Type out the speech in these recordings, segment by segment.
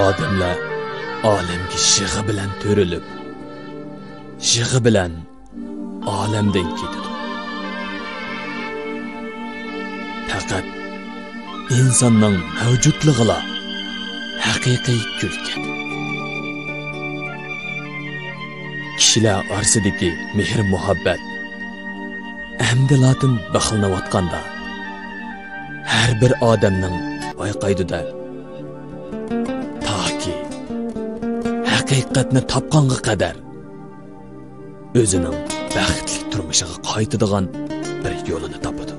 Odamlar olamga shig'i bilan to'rilib, shig'i bilan olamdan ketadi. Faqat insonning mavjudlig'ila haqiqiy kulkan. Kishilar orasidagi mehr-muhabbat amdilatin baxilnayotganda har bir odamning oyqaydida haqiqatni topqanga qadar o'zining baxtli turmushiga qaytadigan bir yo'lini topadi.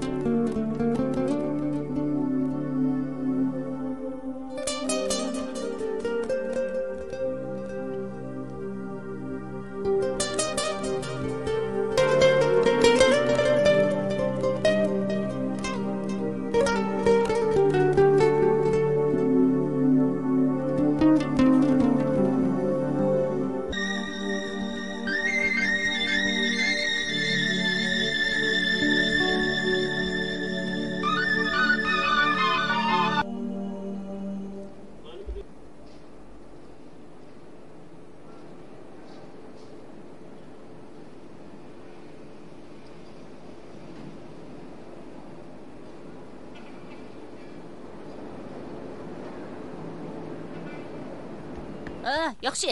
Yaxshi.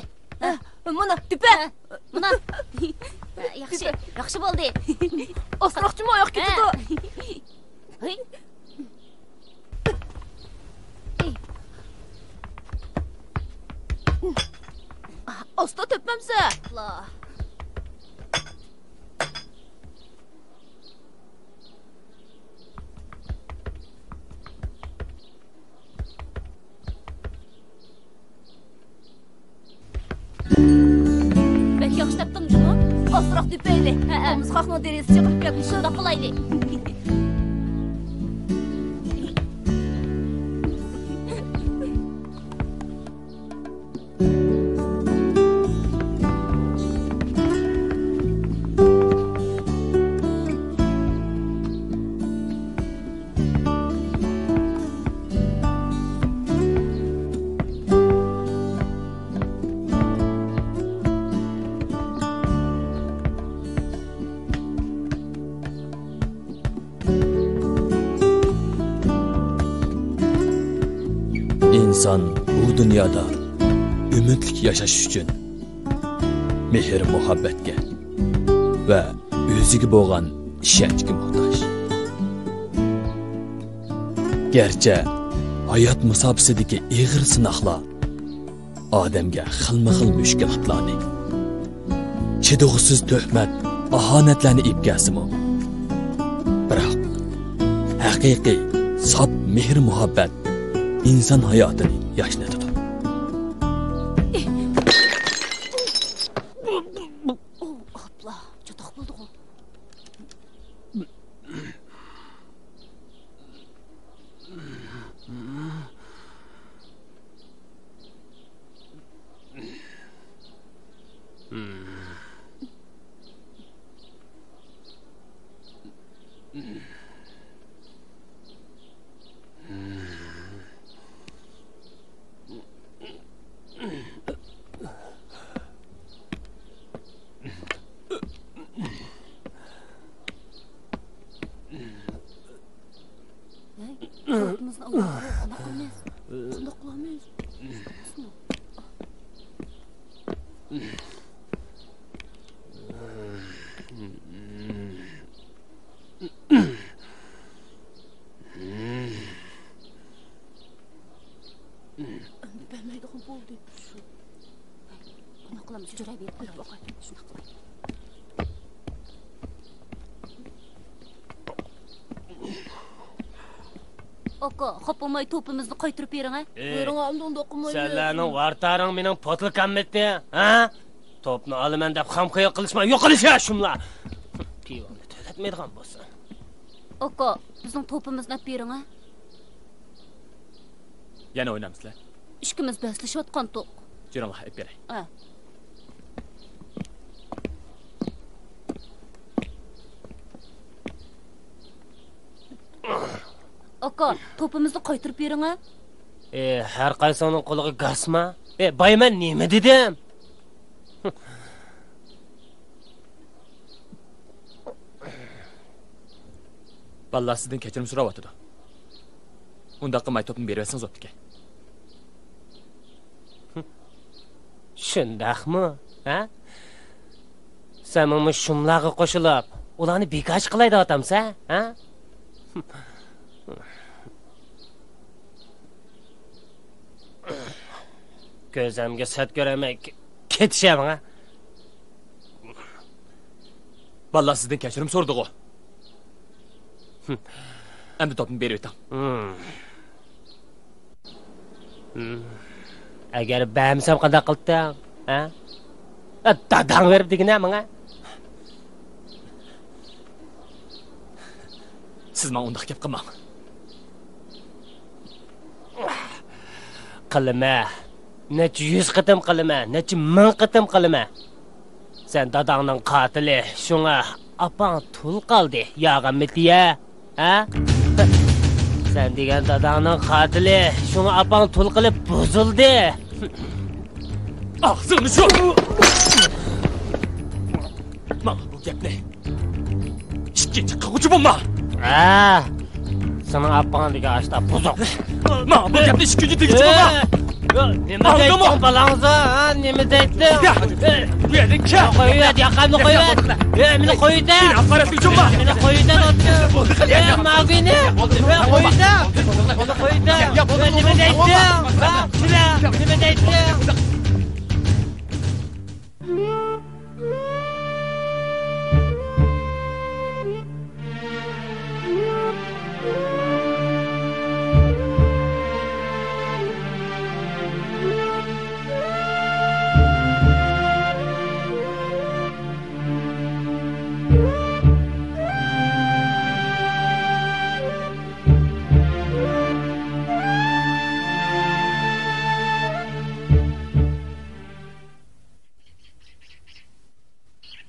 Mana tepa. Mana. Yaxshi. Yaxshi bo'ldi. Ostroqchimi oyoq ketdi. Hey. Osta tepmamsa. Allah. Bek yaxshi topdingmi? Ostroq tepayli. Misqoqning derisi chiqib ketdi. Shunda qilayli. İnsan bu dünyada ümitlik yaşaş üçün mehr muhabbetge ve özüge boğan işençge muhtaç. Gerçi hayat musabısideki iğir sınaqlar adamga xilma-xil müşkilatlarni, chidog'siz tuhmat, ahonatlarni ipgasimi. Biroq haqiqiy sof mehr muhabbat inson hayotini yashnatadi. Hopla, cho'toq bo'ldi. Topumuzni olib, qanaqa qilamiz? Qandoq qilamiz? Bilmaydigan bo'ldi. Qanaqa qilamiz? Jo'ray berib qo'yib boqay. Shunday qilay. Aka, xopamay topimizni qaytirib bering, ha? Buyurun amda unda qilmaydi. Senlarning vartaring mening potilkammitni, ha? Topni olaman deb xamxoya qilishma, yo'q qilishya shumlar. Pivonni to'latmaydigan bo'lsa. Aka, bizning topimizni olib bering, ha? Yana o'ynamizlar. Ishkimiz baslashayotgan to'q. Jo'ranglar, olib beray. Ha. Aka, topimizni qaytirib bering, ha? Har qaysining qo'liga gasma? Bayman nima dedim? Vallahi sizdan kechirim so'rayotdi. Unda qilmay topni berib bersangiz o'tdi. Shundaqmi? Ha? Sen mana shumlarga qo'shilib, ularni bekash qilaydi otamsa, ha? Ko'zimga sat ko'ramay ketishaman, ha? Vallahi sizdan kechirim so'rdi-ku. Endi topni berib o'tam. Agar bamsam qanday qilding, ha? Dadang berib degina menga. Siz men undaq gap qilmang. Qilma. Necha 100 qitim qilma, necha 1000 qitim qilma. Sen dadangning qotili, shunga apang tul qoldi, yog'amitiya, ha? Sen degan dadangning qotili, shunga apang tul qilib buzildi. Ağzını şu! Mana bu gapni. İkinci qiluvchi bo'lma. Ha. Sana apang degan ashta buzuq. Mana bu gapni ikkinchi teguvchi bo'lma. Nima deyapsan balangza? Nima deyapsan? Bu yerda kim? Qo'yat, yaqamni qo'yat. Meni qo'yda. Haqoratlik uchunmi? Meni qo'yda otdi. Mag'ini. Qo'yda. Buni qo'yda. Nima deyapsan? Ha, nima deyapsan?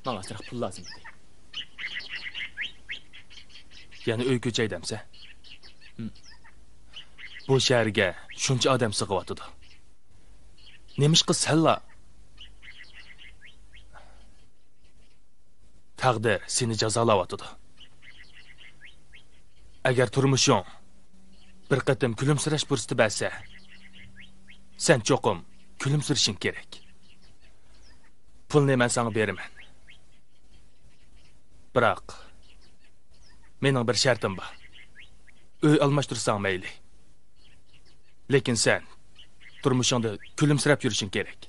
Bana sırf pul lazım idi. Yani öy ko'chaydamsa. Bu shaharga shuncha odam sig'yotdi. Nemish qiz salla. Taqdir seni jazolayotdi. Agar turmushing bir qatim kulimsirash fursati bersa, sen cho'qim kulimsirishing kerak. Pulni men sana beraman. Biroq mening bir shartim bor. Uy almashtirsang mayli. Lekin sen turmushingda kulimsirab yurishing kerak.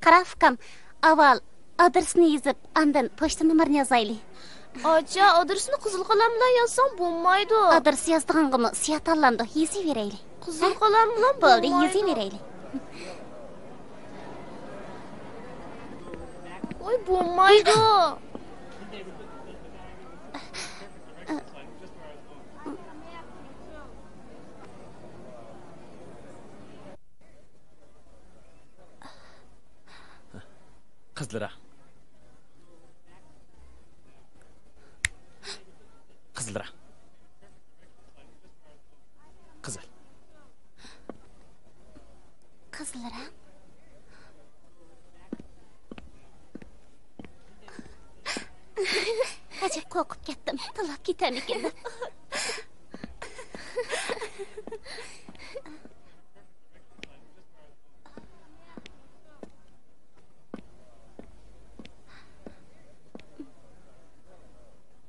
Qarafkam, avval adresini yozib, andan pochta nomerini yozaylik. Acha, adresini qizil qalam bilan yozsam bo'lmaydi. Adres yozdig'anmi, siya tanlandi, yozaveraylik. Qizil qalam bilan bo'ldi, bo'lmaydi. yozaveraylik. Voy, bo'lmaydi. Qizlara. Qizlara. Qizil. Qizlara. qo'rqib ketdim. Tilab ketamikin.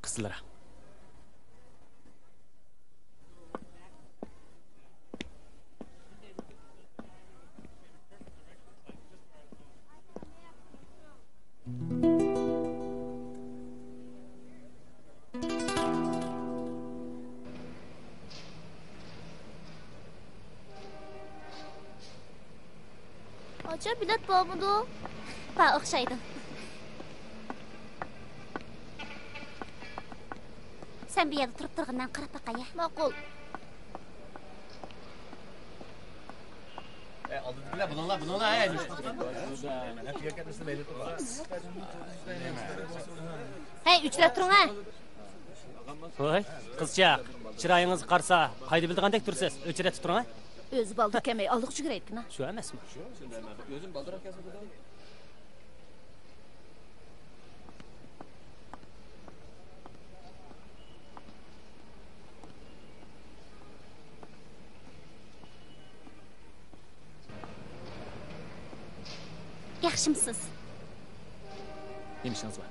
Qizlar. Acha bilet bormidi? Va o'xshaydi. Sen bir yerda turib turgandan qarab baqaya. Ma'qul. Bunlar. Hey, uchrab turing ha. Voy, qizcha, chiroyingiz qarsa, qayda bildigandek tursiz. O'chirib turing ha. O'zi baldur kelmay, alliq chugiraydikin ha. Shu emasmi? Yaxshimisiz? Nima ishingiz bor?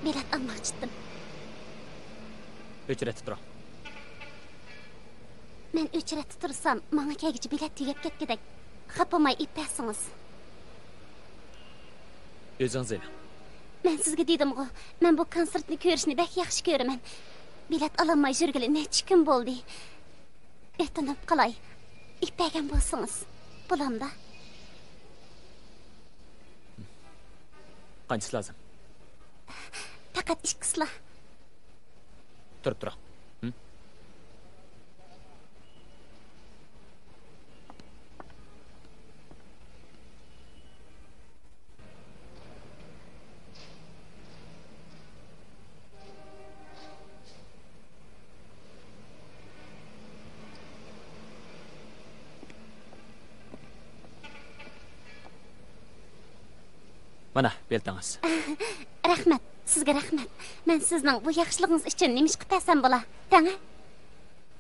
Bilet almoqchidim. O'chirib turing. Men o'chiratib tursam, menga kelgichi bilet tugab ketgidek. Xapamay ipasiniz. O'zingiz eling. Men sizga dedim-ku, men bu konsertni ko'rishni bek yaxshi ko'raman. Bilet ololmay yurgili necha kun bo'ldi. O'tinib qolay. Ipagan bo'lsangiz, bulamda. Qanchasi lazım? Faqat ikkisla. Turib turing. Mana, beltangiz. Rahmat, sizga rahmat. Men sizning bu yaxshiligingiz uchun nima ish qilasam bo'la? Tanga?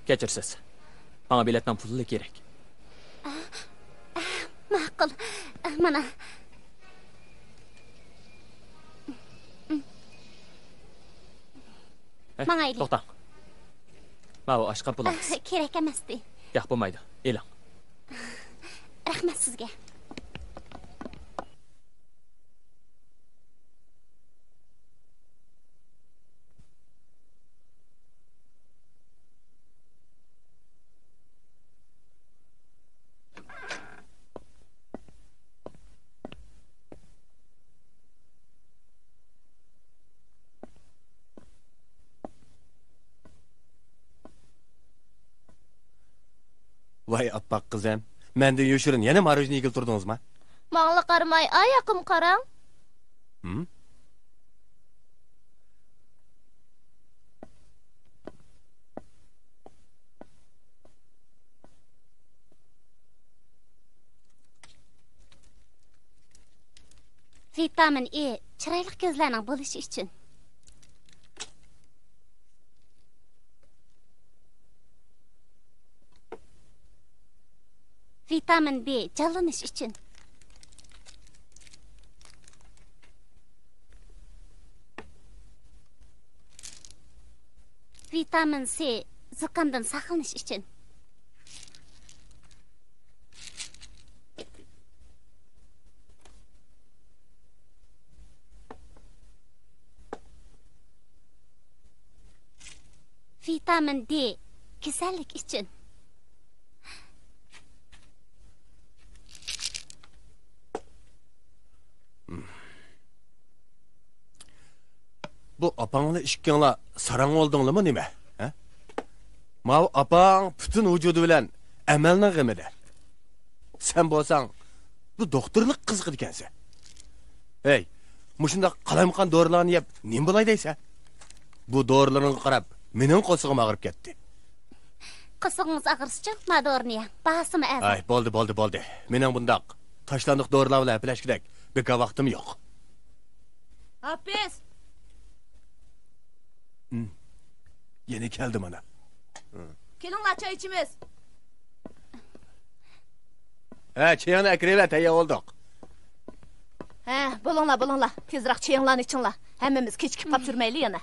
Kechirsiz. Menga biletdan puli kerak. Ma'qul. Mana. Mangayli. To'xtang. Mana bu oshqa pulimiz. Kerak emasdi. Yo'q bo'lmaydi. Eling. Rahmat sizga. Vay appak qizim. Menden yo'shirin yana marojni yegil turdingizmi? Mangla qaramay, ayaqim qarang. Vitamin E chiroyli ko'zlarning bo'lishi uchun. Vitamin B canlanish uchun. Vitamin C zuqamdan saqlanish uchun. Vitamin D kasallik uchun. Bu apangla ishkinglar sarang oldinglarmi nima? Ha? Mav apang butun vujudi bilan amalning g'imida. Sen bo'lsang bu doktorlik qiziq ekansan. Hey, mushunda qalamqon dorilarni yeb nima bo'lay deysa? Bu dorilarni qarab mening qo'sig'im og'rib ketdi. Qo'sig'ingiz og'risichi, madorni ham. Bahsimi azim. Ay, bo'ldi. Mening bundaq tashlandiq dorilar bilan aplashkidak beka vaqtim yo'q. Hafiz. Yeni geldim ana. Kelinglar çay içimiz. Çayını ekreyle teyye olduk. Bulunla. Tezroq çayinglarni ichinglar. Hammamiz kechikib qolib turmaylik yana.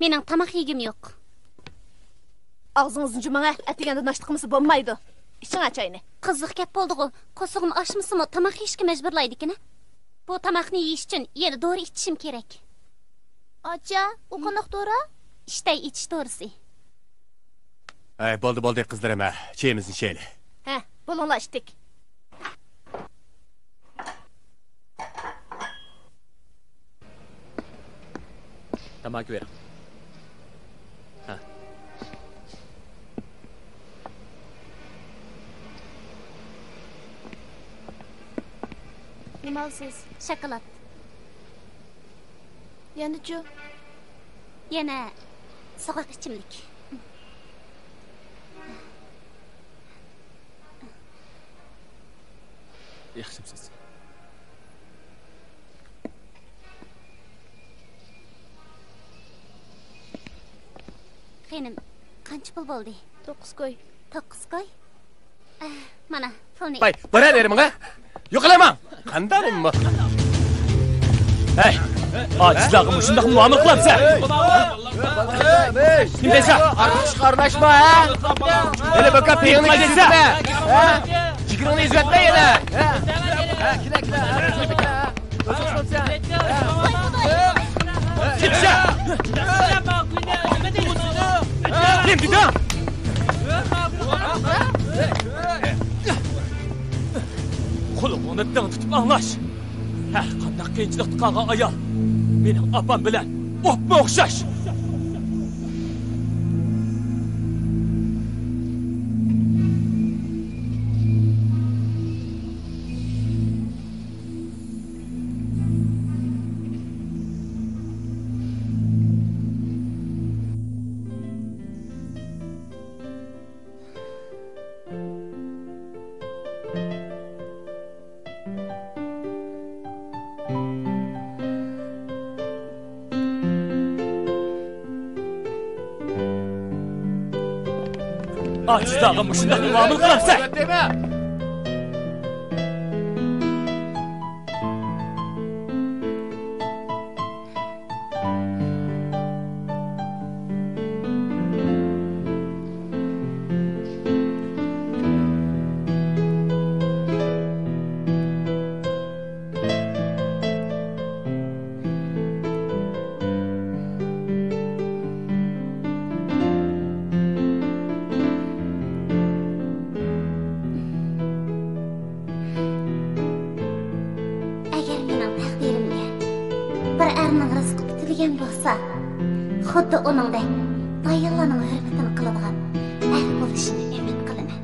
Mening tamoq yegim yo'q. Og'zingizni jumang, atiganda noshta qilmasa bo'lmaydi. Iching chayni. Qiziq gap bo'ldi-ku. Ko'sig'im ochmisimi, tamoq yeyishga majburlaydi-kina. Bu tamoqni yeyish uchun yana dori ichishim kerak. Acha, u qandoq dori? Ishtay ichish dorisi. Bo'ldi qizlarim, çayimizni içeyle. Bulunla içdik. Tamaki verin. Nima olsiz? Shokolad. Yana-chu? Yana sovuq ichimlik. Yaxshimisiz? Xenim, qancha pul bo'ldi? 9 qo'y. 9 qo'y? Mana, pulni. Bay, beraverim ha? Yo'qlayman. Qandarim bu? Hey, ojizlarga shunday muomala qilamsan? Kim desa? Artık çıkarnaşma ha? Hele bakın peyini gitsinme. Çıkırını izletme yine. Kile. Kimse? Kim dedi? Qo'limni ding tutib anglash. Qanday qiyinchilik qilgan ayol mening opam bilan o'pma o'xshash. Ojizlarga shunday muomala qilamsan? Xuddi uningdek ayollarning hurmatini qiladigan bo'lishini umid qilaman.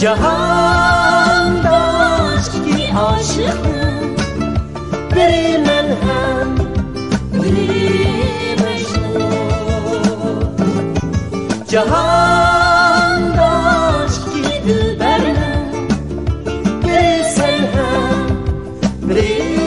Jahanda aşk ki aşıqım biri mən həm biri Mecnun Cahanda aşkı dilbərim biri sən həm biri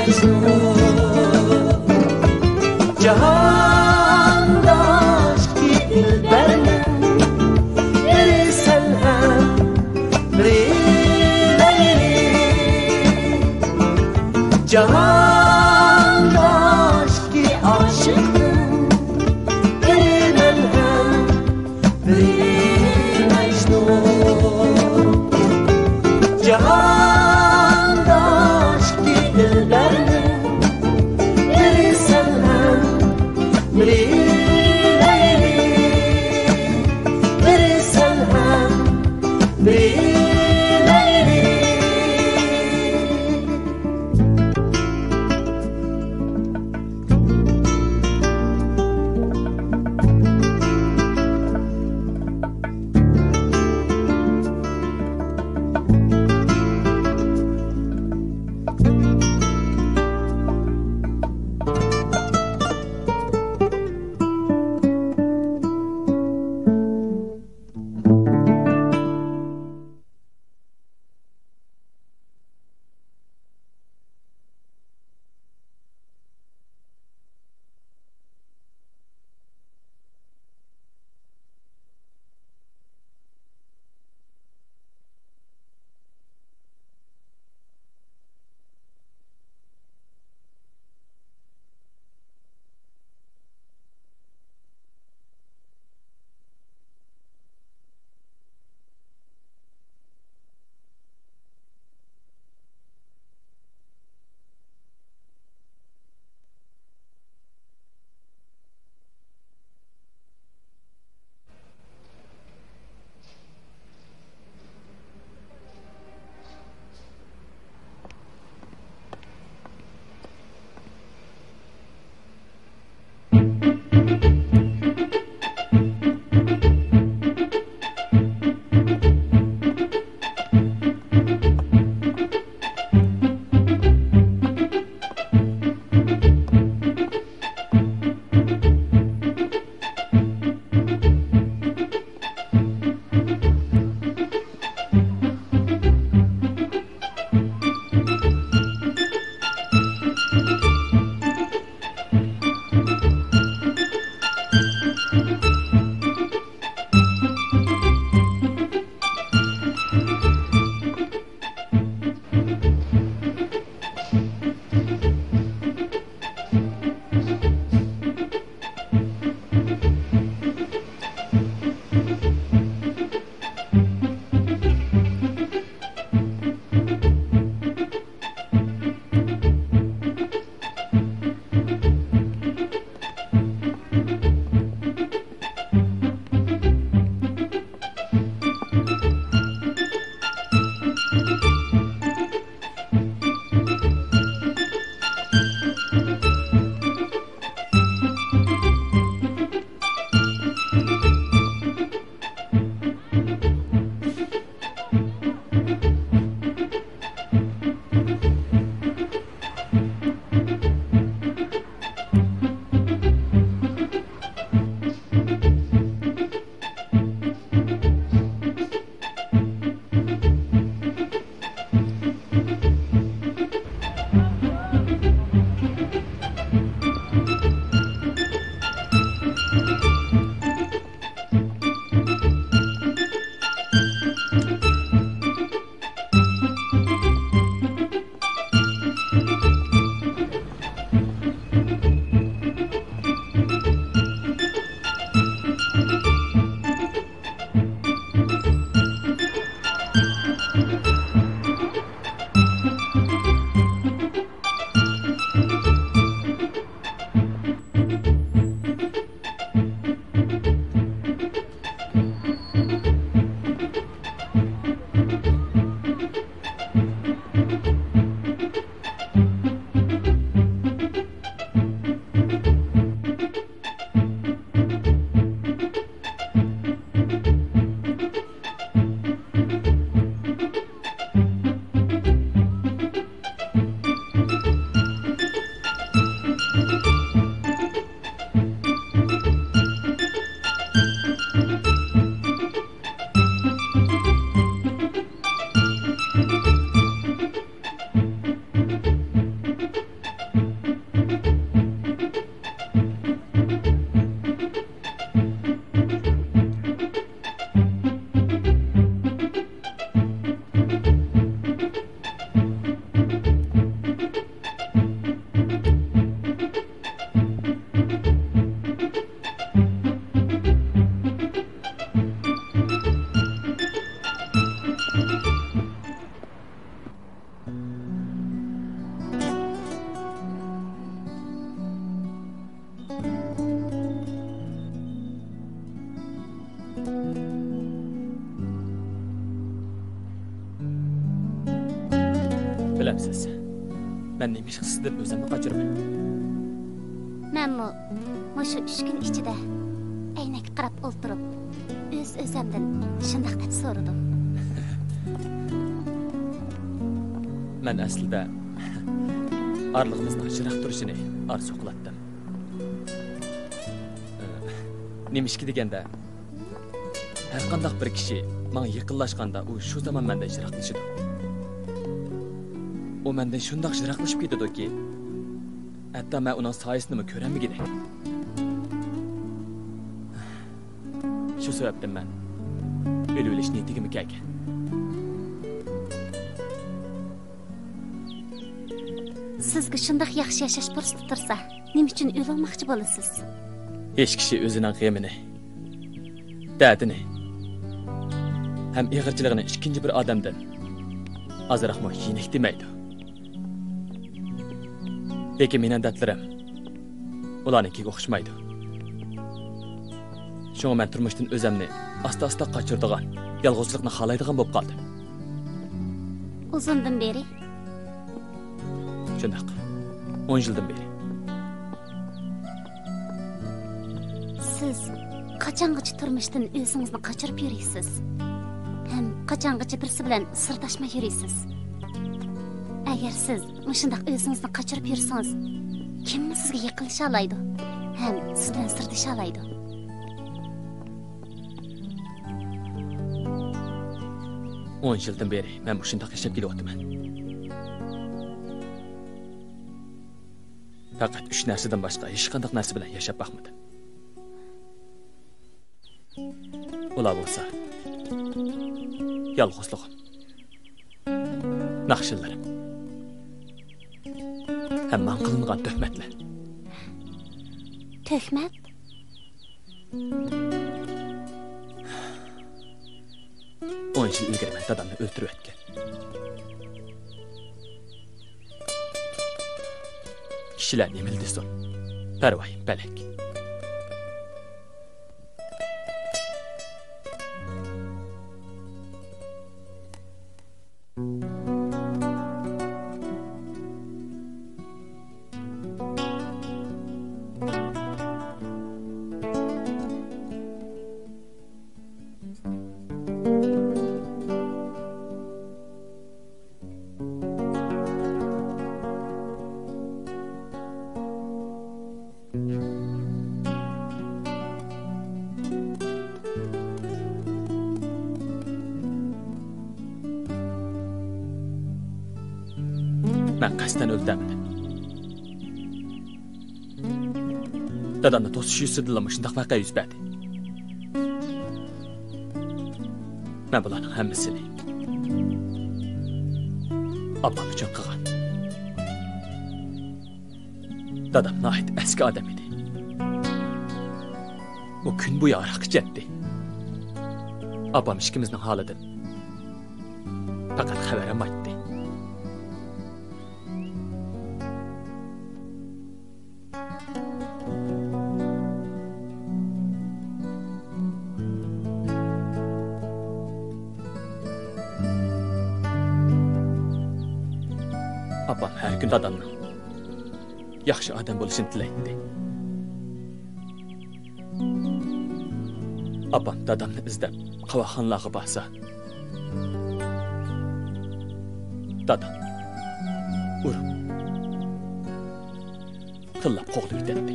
Mecnun bilemsiz. Ben neymiş sizden özümü kaçırmayın. Men şu 3 gün içinde aynak qarab o'ltirib, o'zimdan shundoq deb so'radim. Ben aslında aralığımızdan çırak duruşunu arzu qılatdım. Nemişki degende her qandaq bir kişi bana yaqinlashganda u shu zaman menden jiraqlashidi. O menden shundoq jiraqlashib ketadiki, hatto men uning soyasini ko'rolmagidek. Shu sababdan men o'lib o'lish niyatigim kelgan. Sizga shundoq yaxshi yashash fursati tursa, nima uchun o'lmoqchi bo'lasiz? Hech kishi o'zining g'amini, dardini ham ig'irchiligini ikkinchi bir odamdan azroqmi yenik demaydi. Lekin mening dardlarim ularnikiga o'xshamaydi. Shunga men turmushdan o'zimni asta-asta qochirdigan, yolg'izlikni xohlaydigan bo'lib qoldim. Uzundan beri Shundoq. 10 yildan beri. siz qachongacha turmushdan o'zingizni qochirib yurasiz? Ham qachongacha birisi bilan sirdoshmay yurasiz? Agar siz shundoq o'zingizni qochirib yursangiz, kim sizga yaqinlasha oladi? Ham siz bilan sirdasha oladi? On yildan beri men shundoq yashab kelyapman. Faqat 3 narsadan boshqa hech qanday narsa bilan yashab baxmadim. Ular bo'lsa yolg'izligim, naqshinlarim, hamman qilingan tuhmatlar. Tuhmat? On yil ilgari men dadamni o'ldirib o'tgan. Kishilar nima desin? Parvoyim balak. Ben qasddan o'ldirmadim. Dadamni to'sish yuzasidan shundoq voqea yuz berdi. Men bularning hammasini opam uchun qilgan. Dadam nahit eski odam edi. O kun bo'yi aroq ichadi. Opam ikkimizning holidan faqat xabar olmaydi. Apam her gün dadamның yaxshi odam bo'lishini tilaydi. Apam dadamni izlab qavoxonlarga borsa, dadam urib tillab qo'g'lib ketdi.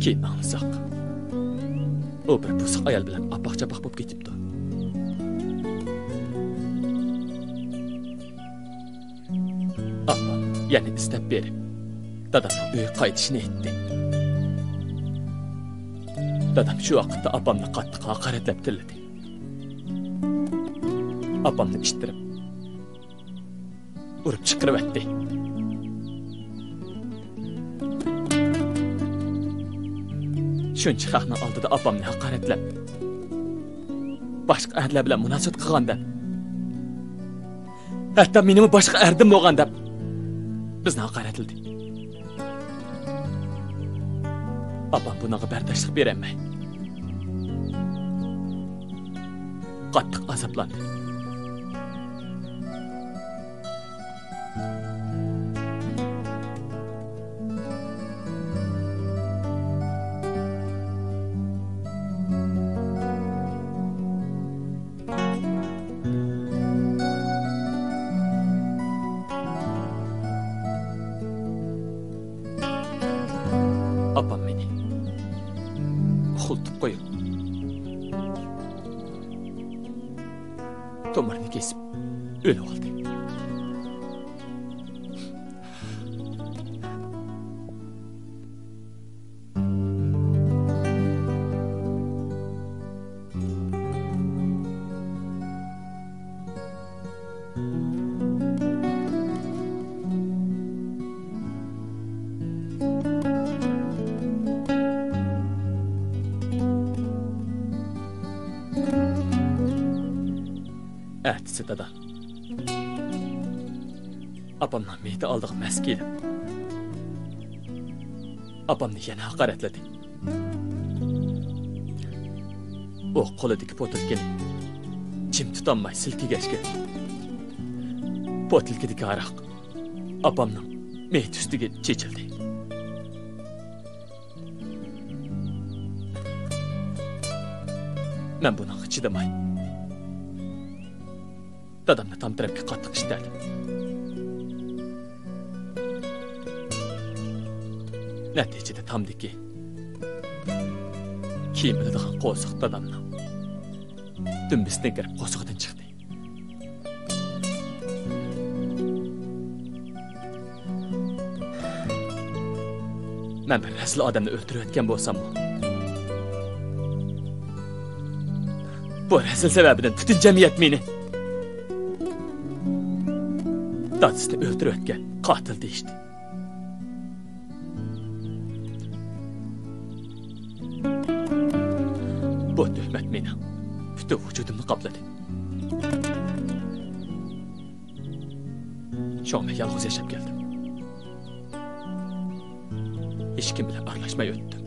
Keyin anlasak, o bir buzuq ayol bilan apaq-chapaq bo'lib ketibdi. Apam yana istab berib, dadamning uyga qaytishini aytdi. Dadam shu vaqtda apamni qattiq haqoratlab tilladi. Apamni ishtirib, urib chiqarib etdi. Shuncha xalqning oldida apamni haqoratlab, boshqa erlar bilan munosabat qilganda, hatto menimi boshqa erdim bo'lganda bizni haqoratladi. Apam bunaqa bardoshlik berolmay, qattiq asablandi. Apam meni uxultib qo'yib, tomirni kesib o'lib oldi. Ertesi dada. Apamdan meydi aldıq məsk edib. Apamni yana haqaretledi. O qo'lidagi potilkani jim tutanmay silkigachga. Potilkadagi aroq apamning meyit ustiga chechildi. Men buni chidamay dadamni tam tarafga qattiq ishtardim. Natijada tamdiki kiyimidagi qo'siq dadamni dumbisdan kirib qo'sig'idan chiqdi. Men bir razil odamni o'ldirayotgan bo'lsam-mu, bu razil sababidan butun jamiyat meni dadasini o'ldirayotgan qotil deyishdi. Bu tuhmat meni butun vujudimni qopladi. Shunga yolg'iz yashab keldim. Hech kim bilan aralashmay o'tdim.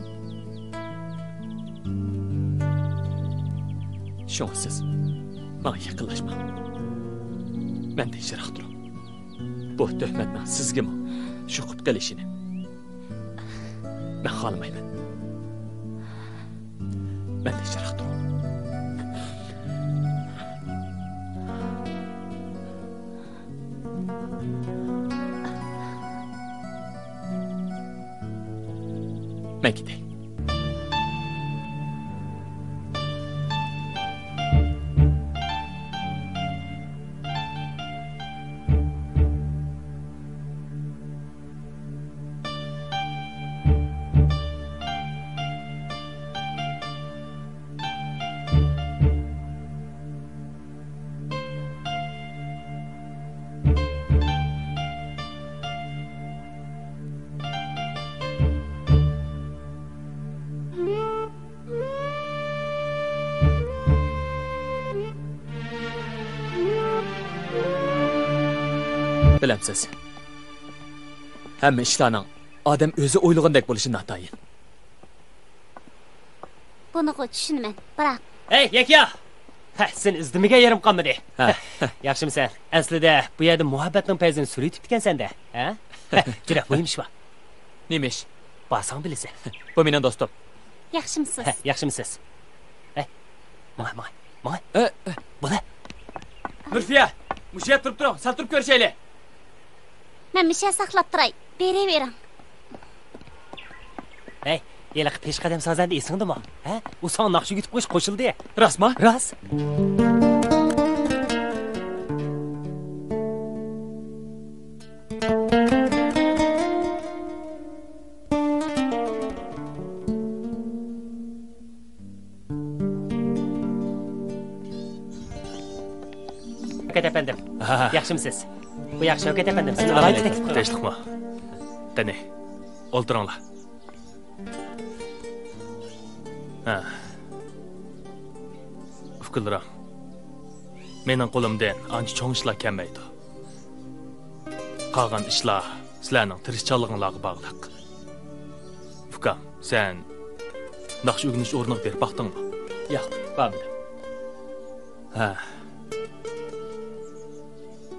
Shunga siz menga yaqinlashma. Mendan yiroq turing. Bu tuhmatni sizgami shuqib qilishini men xohlamayman. Mendan yiroq turing. Men gideyim. Bilemsiz. Hamma ishlarning odam o'zi o'ylagandek bo'lishi noto'g'ri. Buni tushunman, biroq. Hey, Yakya! Ha, sen izdimiga yerim qolmadi. Yaxshimisan? Aslida bu yerda muhabbatning payzini suritib ekansan-da, ha? Juda muhim ish bor. Nima ish? Borsang bilasan. Bu mening do'stim. Yaxshimisiz? Yaxshimisiz? Hey, moy. Bo'la. Murfiya, mushiya turib turing, sal turib ko'rishaylik. Men misha saqlab turay. Beravering. Hey, yeliq pesh qadam sozandi esingdimi? Ha? U son naqsh yutib qo'yish qo'shildi. Rostmi? Rost. Shavkat efendim. Yaxshimisiz? Bu yaxshi Shavkat efendim. Sizni alayli taklif qilaman. Tinchlikmi? Qani, o'ltiringlar. Ha. Uqilra. Mening qo'limdan ancha cho'ng ishlar kelmaydi. Qolgan ishlar sizlarning tirishchanligingizga bog'liq. Ukam, sen naqsh o'rganish o'rniga berib baqdingmi? Yo'q, bo'lmadi. Ha.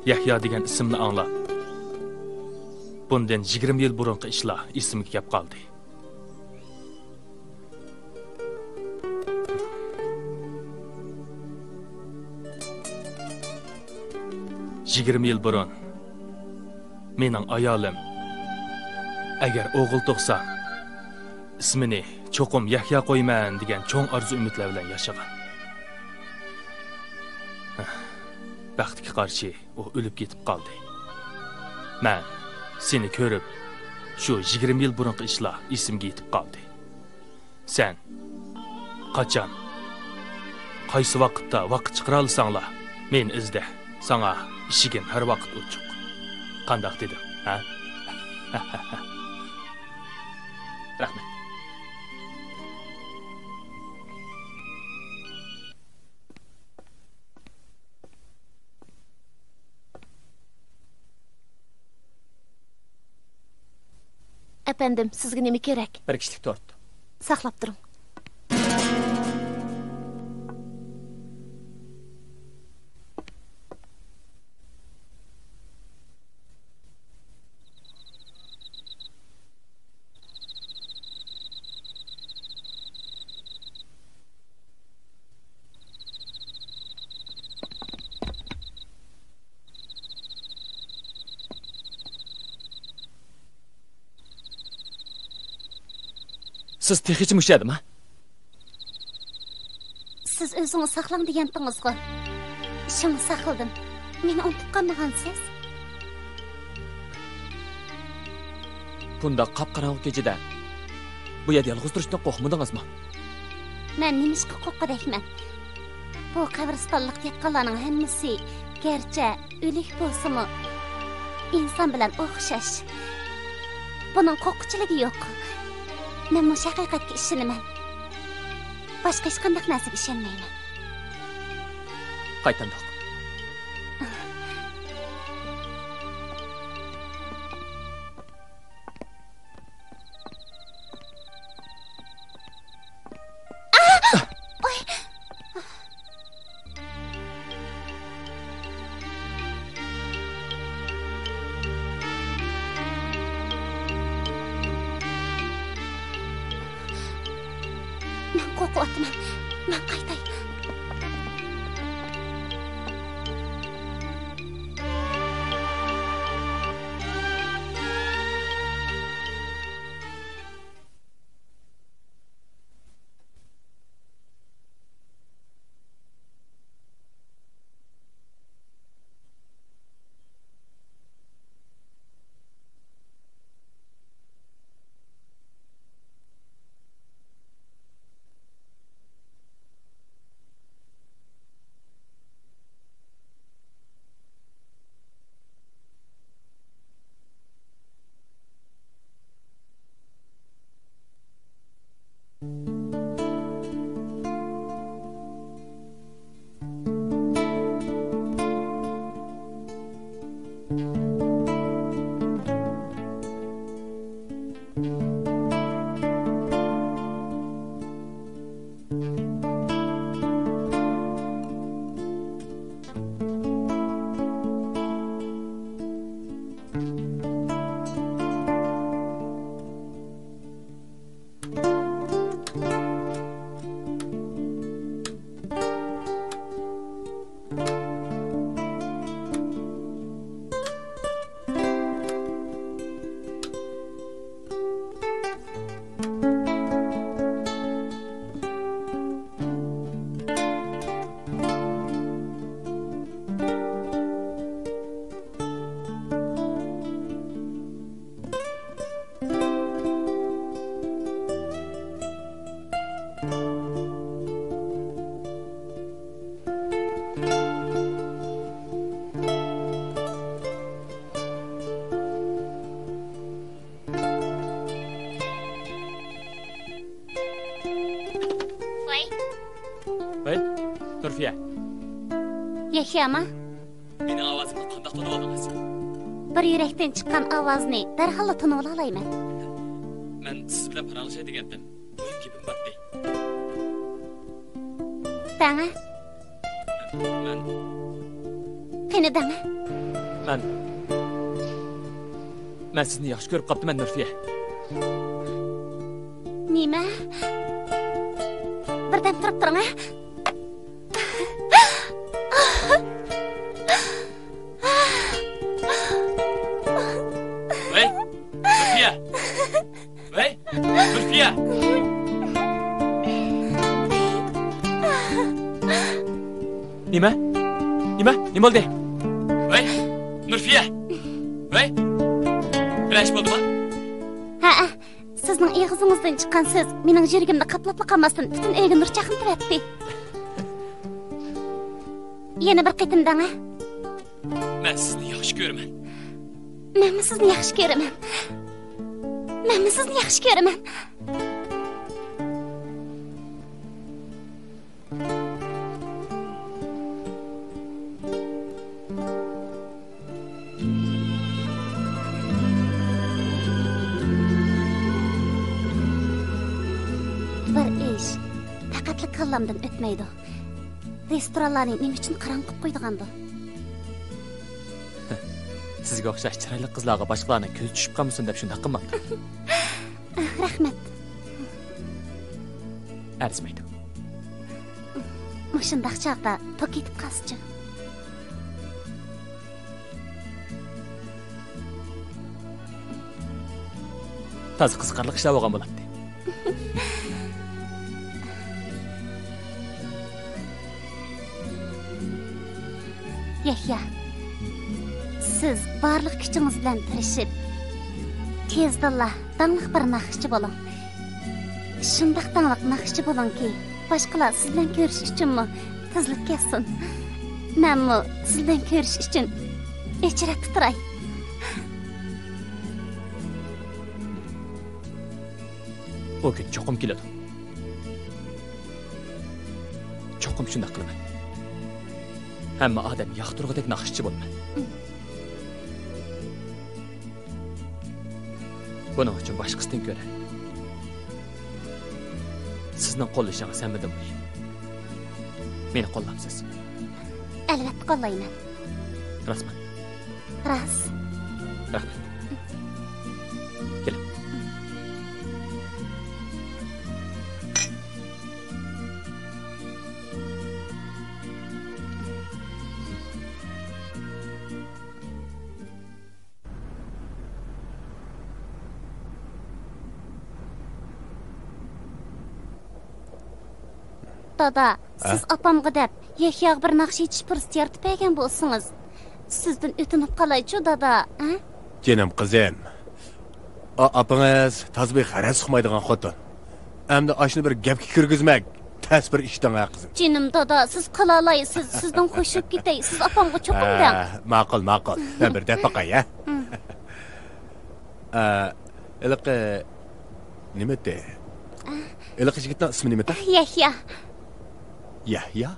Yahya degan ismni anglab. Bundan 20 yil burunqi ishlar esimga kelib qoldi. Yil burun mening ayolim agar o'g'il tug'sa ismini cho'qim Yahya qo'yman degan cho'ng orzu umidlar bilan yashagan. Baxtga qarshi u o'lib ketib qoldi. Men seni ko'rib shu 20 yil burunqi ishlar esimga yetib qoldi. Sen qachon qaysi vaqtda vaqt chiqara olsanglar men izda sana ishigim har vaqt ochiq. Qandoq dedim, ha? Rahmat. Efendim, sizga nima kerak? Bir kişilik tort. Saqlab turing. Siz texnichi mushadimi? Siz o'zingiz saqlang degandingiz-ku. Shuni saqladim. Meni unutib qolmagansiz? Bunda qop-qorong'i kechada bu yerda yolg'iz turishdan qo'rqmadingizmi? Men nimishqa qo'rqadakman. Bu qabristonlik dehqonlarning hammasi garchi o'lik bo'lsa-mu, inson bilan o'xshash. Buning qo'rquvchiligi yo'q. Men bu haqiqatga ishonaman. Boshqa hech qanday narsaga ishonmayman. Qaytandoq. Men qo'rqyapman. Men qaytay. Turfiya. Yahya-ma? Mening ovozimni qanday tanib oldingiz? Bir yurakdan chiqqan ovozni darhol tanib olayman. Men siz bilan paralshay degandim. O'yin gapim bor. Dana? Qani dema. Men sizni yaxshi ko'rib qoptiman, Nurfiya. Nima? Birdan turib turing, ha? Voy, Nurfiya. Voy, Nurfiya. Nima? Nima bo'ldi? Voy, Nurfiya. Voy. Bilash bo'ldimi? Ha, sizning og'zingizdan chiqqan so'z mening yuragimni qaplab qolmasdan butun uyga nur chaqintiryapti. Yana bir qitim dang, ha? Men sizni yaxshi ko'raman. Men sizni yaxshi ko'raman. Men sizni yaxshi ko'raman. Bir ish faqatli kallamdan o'tmaydi. Restoranlarni nima uchun qarang qilib qo'ydigandu? Sizga o'xshash chiroyli qizlarga boshqalarning ko'zi tushib qolmasin deb shunday qilmoqda. Rahmat. Arzmaydi. Mushundaq chaqda tok etib qolsichi. Toza qiziqarli ishlab olgan bo'ladi. Yahya, siz barliq kuchingiz bilan tirishib, tezdalla dangliq bir naqshchi bo'ling. Shundaq dangliq naqshchi bo'lingki, boshqalar siz bilan ko'rish uchunmi tezlik kessin. Menmi siz bilan ko'rish uchun echirab turay. O kun cho'qim keladi. Cho'qim shunday qilaman. Hamma odam yoqtirg'idek naqshchi bo'laman. Buning uchun boshqasidan ko'ra sizning qo'llashingiz hammadan muhim. Meni qo'llamsiz. Albatta qo'llayman. Rasman. Ras. Rahmat. Keling. Dada, siz opamga deb Yahyaga bir naqsh yetish fursati yaratib bergan bo'lsangiz, sizdan o'tinib qolaychi, dada, ha? Canım qizim. Apаңыз tazbih xaraz sıxmaydigan xotin. Hamda ashni bir gapga kirgizmak, tas bir ishdan qizim. Jinim dada, siz qila olaysiz, sizdan qo'shib ketay. Siz opamga cho'qim deng. Ma'qul. Men bir deb baqay, ha. Iliq nima de? Iliq yigitning ismi nima? Yahya. Yahya?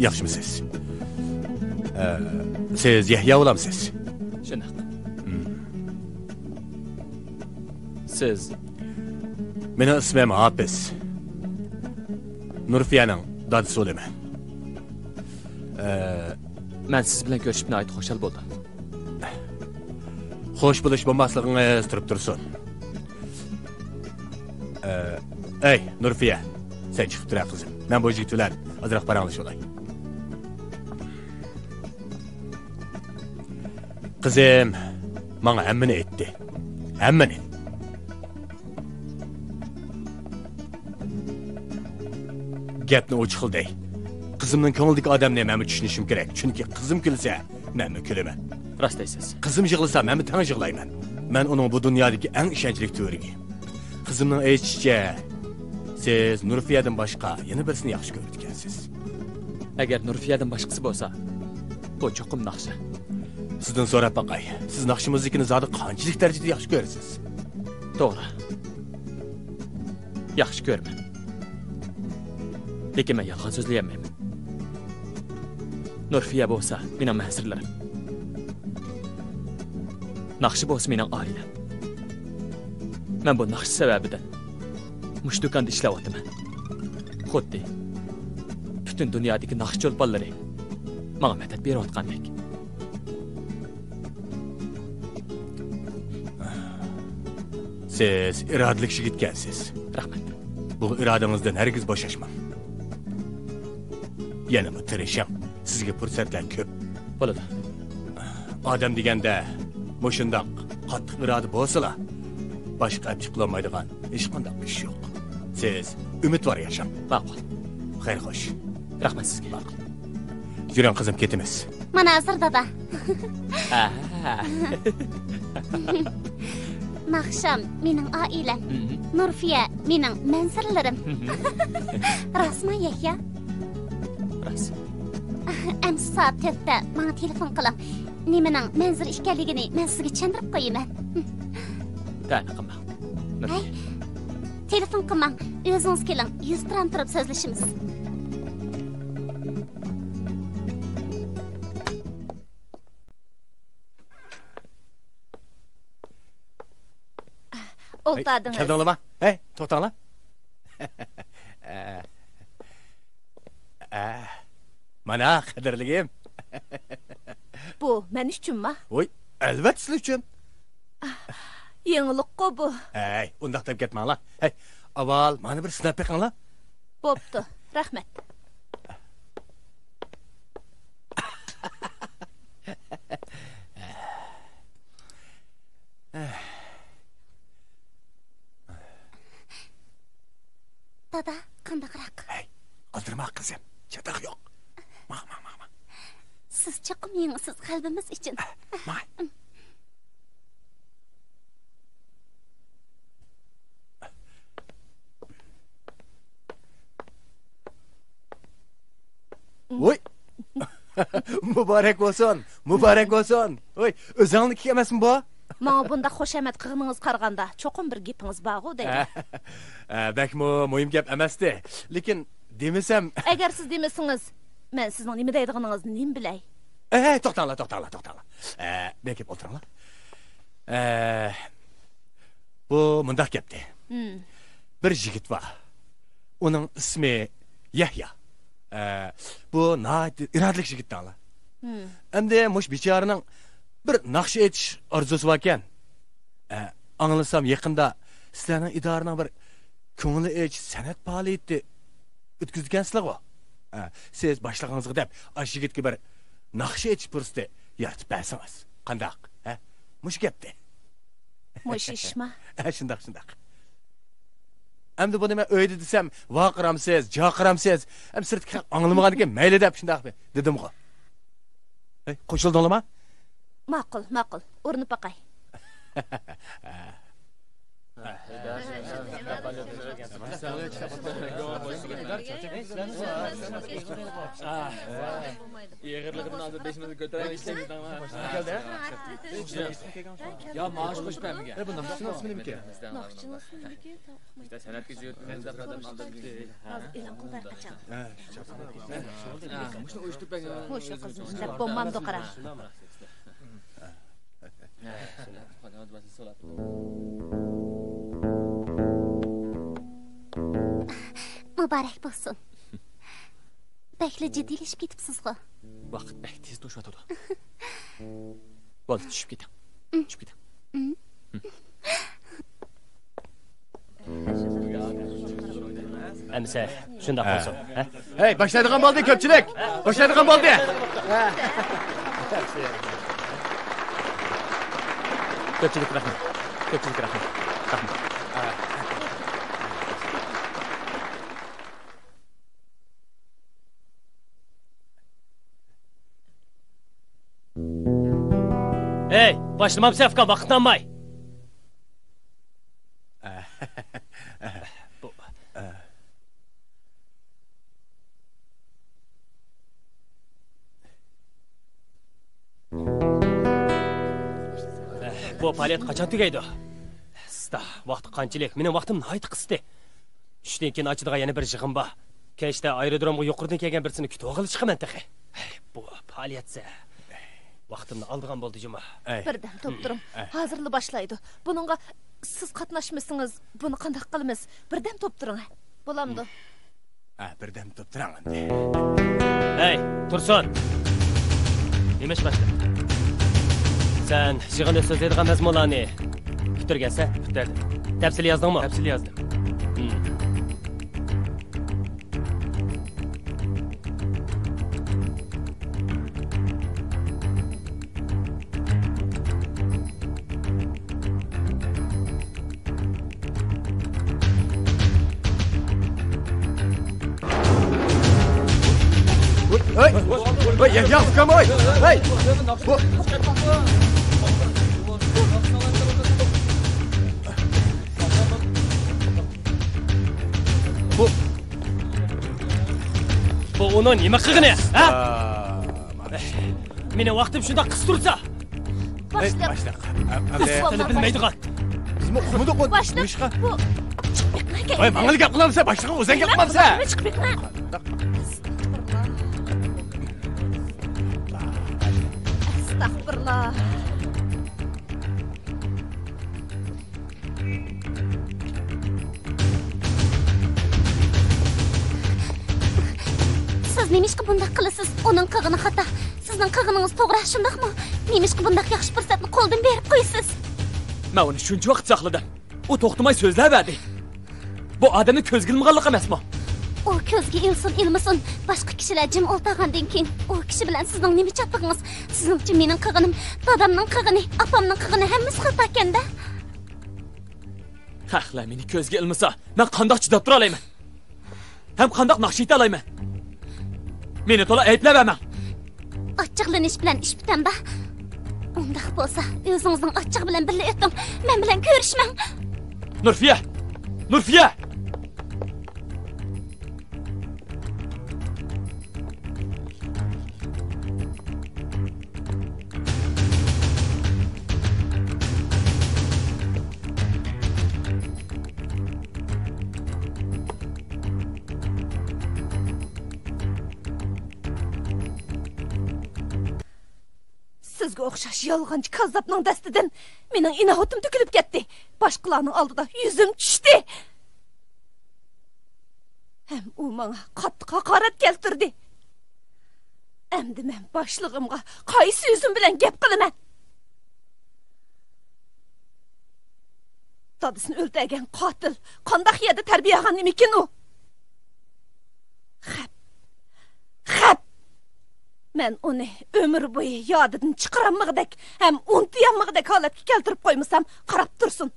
Yaxshimisiz? Siz Yahya bo'lamsiz? Shunaq. Siz Mening ismim Hafiz. Nurfiyaning dadisi bo'laman. men siz bilan ko'rishibni aytib xushal bo'ldim. Xo'sh bo'lish bo'lmasligingiz turib tursin. Ey, Nurfiya, sen chiqib tur qizim. Men bu yigit bilan ozroq paranglish olay. Qizim, menga hammani aytdi. Hammani. Gapni ochiq qilday. Qızımның ko'nglidagi odamni men tushunishim kerak. Chunki qizim kulsa, men kulaman. Rost aytasiz. Qizim yig'lasa, men tang yig'layman. Men uning bu dunyodagi eng ishonchli to'rigi. Qizimning aytishicha, siz Nurfiyadan boshqa yana birisini yaxshi ko'rgansiz. Agar Nurfiyadan boshqasi bo'lsa, bu cho'qim naqshi. Sizdan so'rab baqay. Siz naqshi muzikani zodi qanchalik darajada yaxshi ko'rasiz? To'g'ri. Yaxshi ko'raman. Lekin men yolg'on so'zlayolmayman. Nurfiya bo'lsa, mening mahsirlarim. Naqshi bo'lsa mening oilam. Men bu naqshi sababidan mush do'konda ishlayapman. Xuddi butun dunyodagi naqsh cho'lponlari menga madad berayotgandek. Siz irodali yigitkansiz. Rahmat. Bu irodangizdan hargiz bo'shashmang. Yana bu tirishing. Sizga fursatlar ko'p. Bo'ladi. Odam deganda mushundoq qattiq iroda bo'lsa-la, boshqa abji qilolmaydigan hech qanday ish yo'q. Siz umidvor yashang. Ma'qul. Xayr xo'sh. Rahmat sizga. Yuring qizim, ketamiz. Mana hozir dada. Maxsham mening oilam. Nurfiya mening mansirlarim. Rasman Yahya. Ras. Am soat 4da menga telefon qiling. Nimaning manzil ekanligini men sizga tushuntirib qo'yaman. Qani qilma. Hay. Telefon qilmang. O'zingiz keling. 100 bilan turib so'zlashimiz. O'tadingiz. Keldinglarmi? Hey, to'xtanglar. Mana qadrligim. Bu men uchunmi? Voy, albatta siz uchun. Yangilik-ku bu. Hey, undaq deb ketmanglar. Hey, avval mana bir sinab beqinglar. Bo'pti. Rahmat. Dada, qandaqroq? Hey, qildirma qizim. Chataq yo'q. Ma. Siz cho'qim yengsiz qalbimiz uchun. Ma. Voy. Muborak bo'lsin. Muborak bo'lsin. Voy, o'zingniki emasmi bu? Menga bunda xoshamat qilganingiz qaraganda cho'qim bir gapingiz bor-ku deydi. Bakmo muhim gap emasdi. Lekin demasam, Agar siz demasangiz, men sizning nima deydiganingizni nim bilay. to'xtanglar. Bekib o'tiringlar. Bu mundaq gapdi. Bir yigit bor. Uning ismi Yahya. Bu irodli yigitdanlar. Endi mush bechoraning bir naqsh etish orzusi bor ekan. Anglasam yaqinda sizlarning idoraning bir ko'ngli etish san'at faoliyati o'tkazgansizlar-ku. Siz boshlig'ingizga deb ash yigitga bir naqsh etish fursati yaratib bersangiz. Qandaq? Mush gapdi. Mush ishmi? Shundaq. Endi buni men o'yda desam, voqiramsiz, joqiramsiz, ham sirtga anglamagan ekan, mayli deb shundaq dedim-ku. Qo'shildinglarmi? Ma'qul. O'rnib baqay. Yig'irlig'ini hozir 5 ko'tarib ishlaymiz. Ya maash qo'shib bermaga. Bundan shunisi nimaki? İşte sanatga jo'yotganingizda birodar oldimizga. Hozir e'lon qilib qachon. Mushni o'yishtirib bergan. O'sha qizni ishlab bo'lmamdi qara. Muborak bo'lsin. Bakli jiddiylashib ketibsiz-ku. Vaqt bak tez to'shatadi. Bo'ldi, tushib keting. Amsa, shundoq bo'lsin. Hey, boshlaydigan bo'ldi ko'pchilik. Boshlaydigan bo'ldi. Ko'pchilik rahmat. Ey, başlamam safqa vaqtlanmay. Bu fəaliyyət qaçan tügəydi? Sida, vaqt qanchalik? Mening vaqtim nihoyat qisdi. Tushdan keyin ochadigan yana bir yig'im bor. Kechda aerodromga yuqoridan kelgan birsini kutib olib chiqaman taxi. Bu fəaliyyətsə vaqtimni aldigan bo'ldi juma. Birdan to'p turing. Hozirli boshlaydi. Buningga siz qatnashmasangiz, buni qanday qilamiz? Birdan to'p turing. Bo'lamdi. Birdan to'p turing. Hey, Tursun. Nima ish bashla? Sen yig'inda so'zlaydigan mazmunlarni bitirgansan? Bitirdim. Tafsil yozdingmi? Tafsil yozdim. Hey, Yahya, kamoy. Hey. Bu onun nima qilgani, ha? Mening vaqtim shunda qis tursa. Başla. Tilni bilmaydigan. Başla. Bu. Hey, mangil gap qilamsa, boshlig'i o'zing gap qilmamsa. Chiqib Astagfirullah. Siz nemishqa bunday qilasiz? Uning qilgani xato. Sizning qilganingiz to'g'ri, shundaqmi? Nemishqa bunday yaxshi fursatni qo'ldan berib qo'ysiz? Men uni shuncha vaqt saqladim. U to'xtamay so'zlayverdi. Bu odamni ko'zga ilmaganlik emasmi? U ko'zga ilsin, boshqa kishilar jim o'ltirgandan keyin u kishi bilan sizning nima chatlig'ingiz, sizningcha mening qilganim, dadamning qilgani, opamning qilgani hammasi xato ekanda. Haqlar meni ko'zga ilmasa, men qandoq chidab tura olaman? Ham qandoq naqsh eta olaman? Meni to'la ayblamayman. Ochiqlanish bilan ish bitanda. Undaq bo'lsa, o'zingizning ochiq bilan birga o'ting, men bilan ko'rishmang. Nurfiya! Nurfiya! Sizga o'xshash yolg'onchi kazzobning dastidan mening inoyatim to'kilib ketdi. Boshqalarning oldida yuzim tushdi. Ham u menga qattiq haqorat keltirdi. Endi men boshlig'imga qaysi yuzim bilan gap qilaman? Dadasini o'ldirgan qotil qanday yerda tarbiyalangan ekan u? Xap. Men uni ömür bo'yi yodidan chiqaramag'dak, ham unutayamag'dak holatga keltirib qo'ymasam, qarab tursin.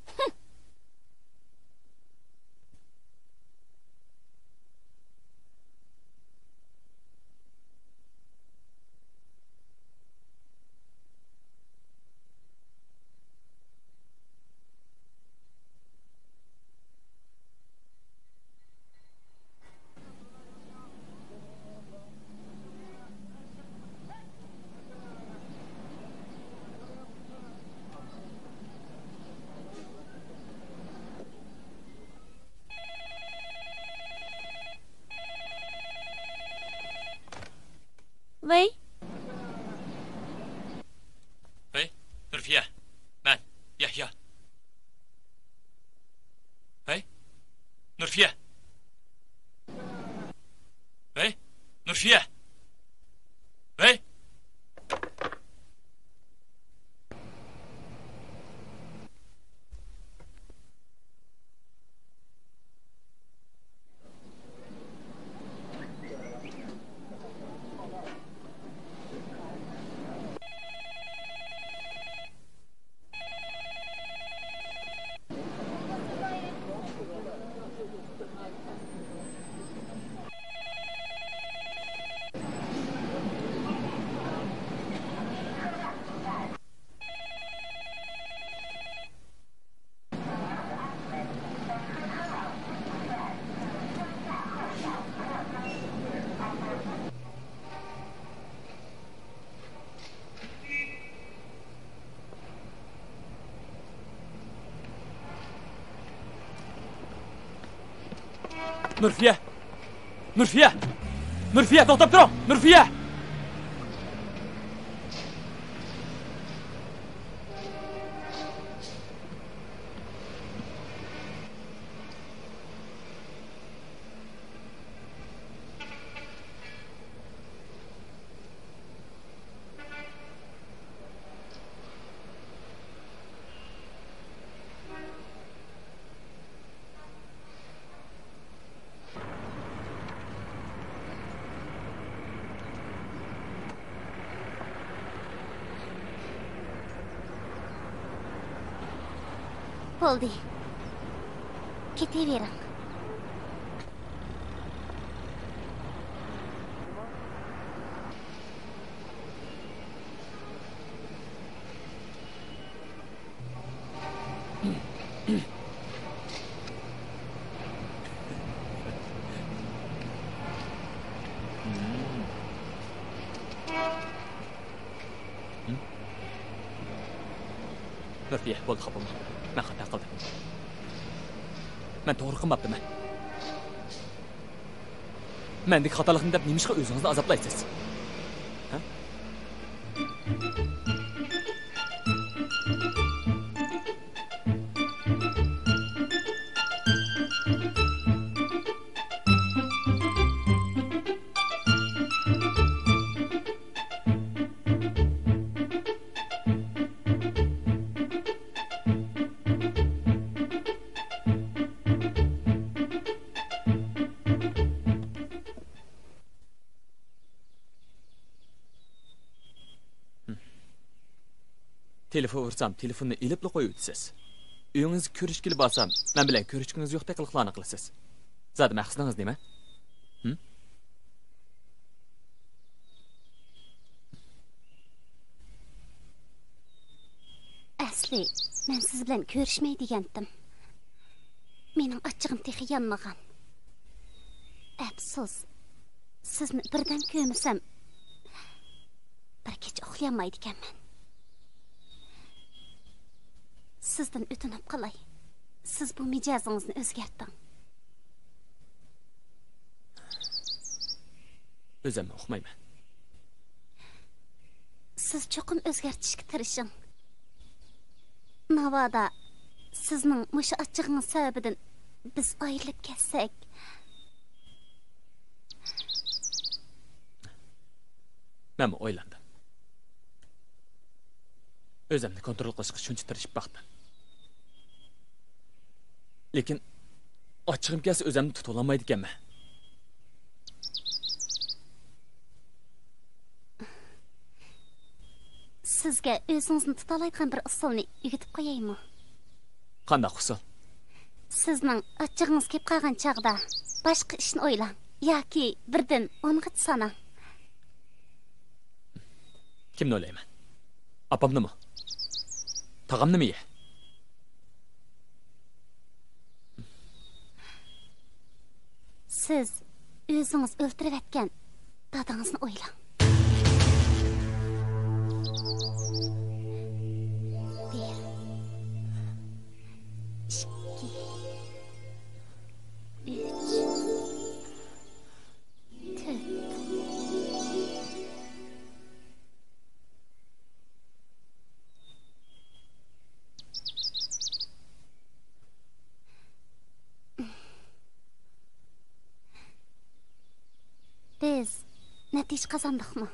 Vay. Hey, Nurfiya. Ben Yahya. Hey, Nurfiya. Hey, Nurfiya. Hey. Nurfiye! Nurfiye! Nurfiye, to'xtab turing! Nurfiye! Bo'ldi. Ketavering. Nurfiye, bo'ldi, xafa bo'lma. Men xato qildim. Men to'g'ri qilmabdiman. Mendek xatolikni deb nimishqa o'zingizni azoblaysiz? Ha? Telefon ursam, telefonni ilibli qo'yib o'tasiz. Uyingizga ko'rishgili borsam, men bilan ko'rishgingiz yo'qdek qiliqlarni qilasiz. Zodi maqsadingiz nima? Asli, men siz bilan ko'rishmay degandim. Mening achchig'im texi yanmagan. Afsus. Sizni birdan ko'msam, bir kecha uxlayolmaydi ekanman. Sizdan o'tinib qolay. Siz bu mijozingizni o'zgarting. O'zim uxmayman. Siz cho'qim o'zgartishga tirishing. Navoda sizning mushu achchig'ingiz sababidan biz ayrilib ketsak, men o'ylandim. O'zimni kontrol qilishga shuncha tirishib baqdim. Lekin ochig'im kelsa o'zimni tuta olmaydi ekanman. sizga o'zingizni tuta oladigan bir usulni o'rgatib qo'yaymi? Qanday usul? Sizning achchig'ingiz kelib qolgan chaqda boshqa ishni o'ylang yoki birdan 10 sanang. Kimni o'ylayman? Apamnimi? Tag'amnimi? Siz o'zingiz o'ltirib atgan dadangizni o'ylang. Biz natija qozondikmi?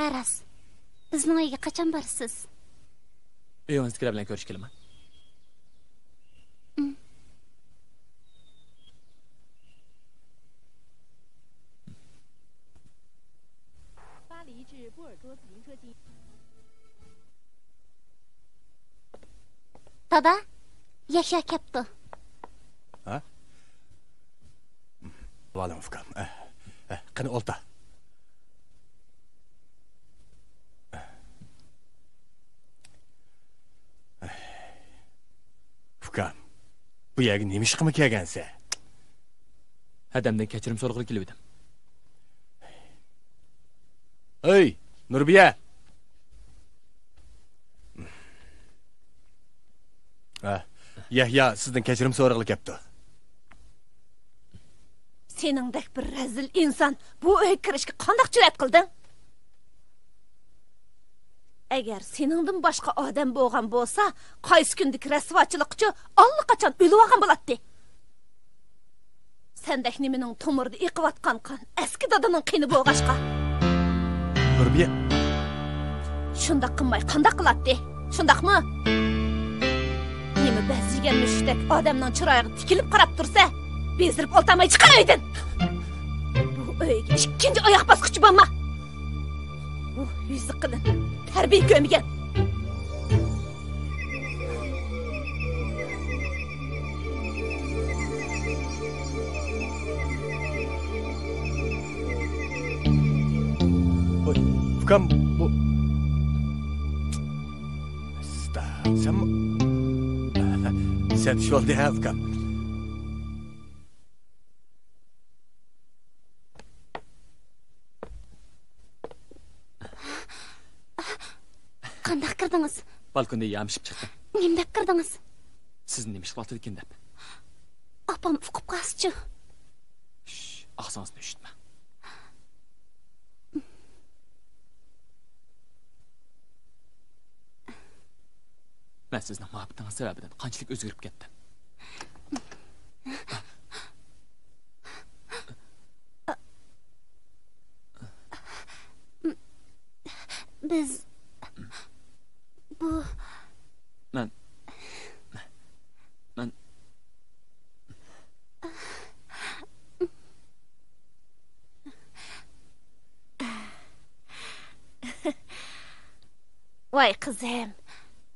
Aras, bizning uyga qachon borasiz? Uyingizga bilan ko'rish kelaman. Dada, Yahya kelibdi. Ha? Valim ukam. Qani o'lta. Ukam, bu yerga nima ish qilib kelgansiz? Hadamdan kechirim so'rag'ili kelib edim. Ey, Nurbiya. Yahya sizden kechirim so'rag'ili kepti. Seningdek bir rezil inson bu uyga kirishga qanday jur'at qilding? Agar seningdan boshqa odam bo'lgan bo'lsa, qaysi kundik rasvochilikchi allaqachon o'lib olgan bo'ladi. Sendek nimening tomirda iqiyotgan qon eski dadaning qini bo'lg'ashqa. Nurbiya. Shunda qilmay qanday qiladi? Shundaqmi? Nima ba'zigan mushdek odamning chiroyiga tikilib qarab tursa, bezirib oltamay chiqaydin. Bu uyga ikkinchi oyoq bosqichi bo'lma. Bu yuzi qilin, tarbiya ko'migan. Ukam bu... Sen şu oldu ya ukam. Qandaq kirdingiz? Balkonda yamishib chiqdim. Nimdek kirdingiz? Sizni nima ish qilyapti ekan deb. Opam uqib qolsa-chi. Og'zingizni eshitma. Men sizning muhabbatingiz sababidan qanchalik o'zgarib ketdim. Biz bu Men Voy qizim.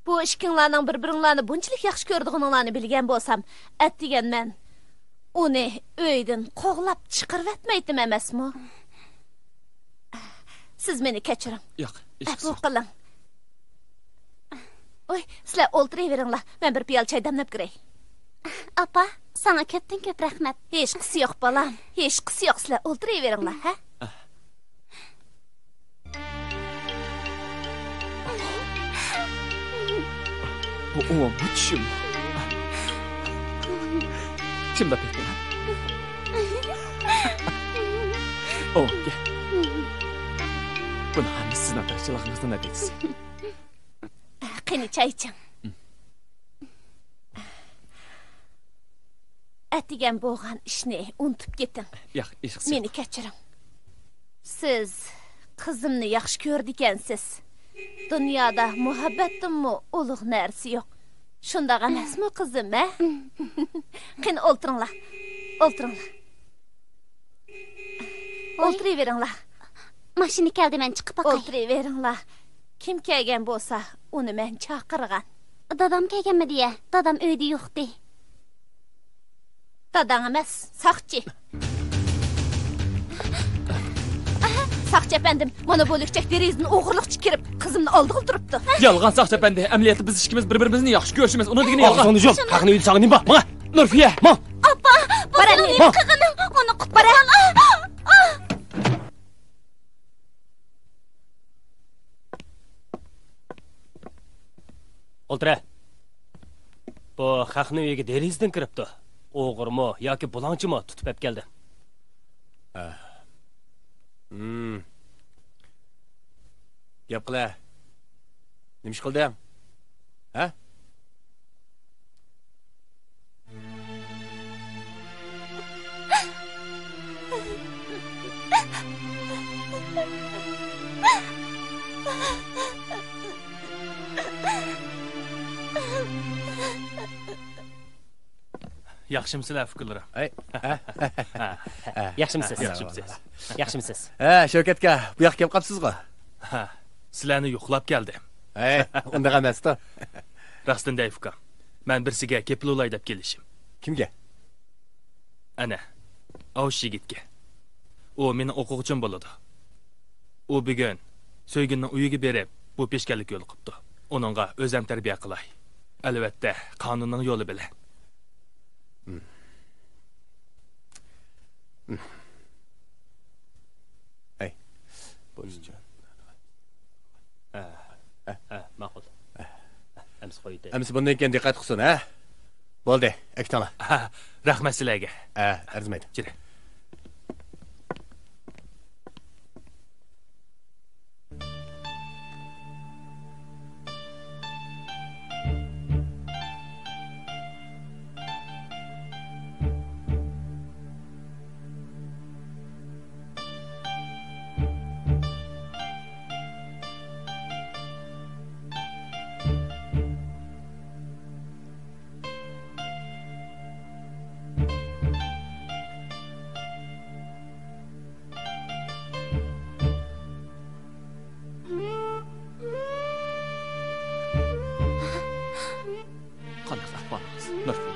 Bu ishkinglarning bir-biringlarni bunchalik yaxshi ko'rdiganinglarni bilgan bo'lsam, atdigan men uni uydan qo'g'lab chiqarib etmaydim emasmi? Siz meni kechiring. yo'q, ish Bu qiling. Oy, sizlar o'ltiraveringlar. Men bir piyola choy damlab kiray. Apa, sana ko'pdan ko'p rahmat. Hech qisi yo'q balam. Hech qisi yo'q, sizlar o'ltiraveringlar, ha? Bu çim. Çim de peki. Gel. Bunu hani sizin atakçılığınızda ne deysiz? Qani choy iching. Atigan bo'lgan ishni unutib keting. Yo'q, ish qilsin. Meni kechiring. Siz qizimni yaxshi ko'rdikansiz. Dunyoda muhabbatdanmi ulug' narsa yo'q. Shundoq emasmi qizim, ha? Qani o'ltiringlar. O'ltiringlar. O'ltiraveringlar. Mashina keldi, men chiqib boqay. O'ltiraveringlar. Kim kelgan bo'lsa, uni men chaqirgan. Dadam kelganmi deya? Dadam uyda yo'q-di. Dadang emas, saqchi. Saqchi efendim, mana bo'likchak derizini o'g'irliqchi kirib, qizimni oldiga turibdi. Yolg'on saqchi efendi, amaliyotda biz ikkimiz bir-birimizni yaxshi ko'rishimiz. Uni degani yolg'on. Og'zingni yop. Haqni uyda sog'in nima? Mana, Nurfiya, ma. Apa, bu sening nima qilganing? Uni qutqaran. O'ltira. Bu haqni uyiga derizdan kiribdi. O'g'irmi yoki bulonchimi tutib ep keldi. Gap qila. Nima ish qilding? Ha? Yaxshimisiz fikrlarim? Yaxshimisiz? Yaxshimisiz? Yaxshimisiz? Shavkat aka, bu yoqqa kelib qolibsiz-ku. Sizlarni yo'qlab keldim. Unda emas-da. Rostdan deyfika. Men birsiga kepil olay deb kelishim. Kimga? Ana, Avush yigitga. U meni o'quvchim bo'ladi. U bugun So'yginning uyiga berib, bu peshkanlik yo'l qilibdi. Uningga o'zim tarbiya qilay. Albatta, qonunning yo'li bilan. Hey. Bo'lsin. Ma'qul. Ems. bas qo'ydi. Әмсі bundan keyin diqqat qilsin, ha? Bo'ldi, akitanglar. Rahmat sizlarga. Arzimaydi. Jira. Qanday ahvolingiz, Nurfiya?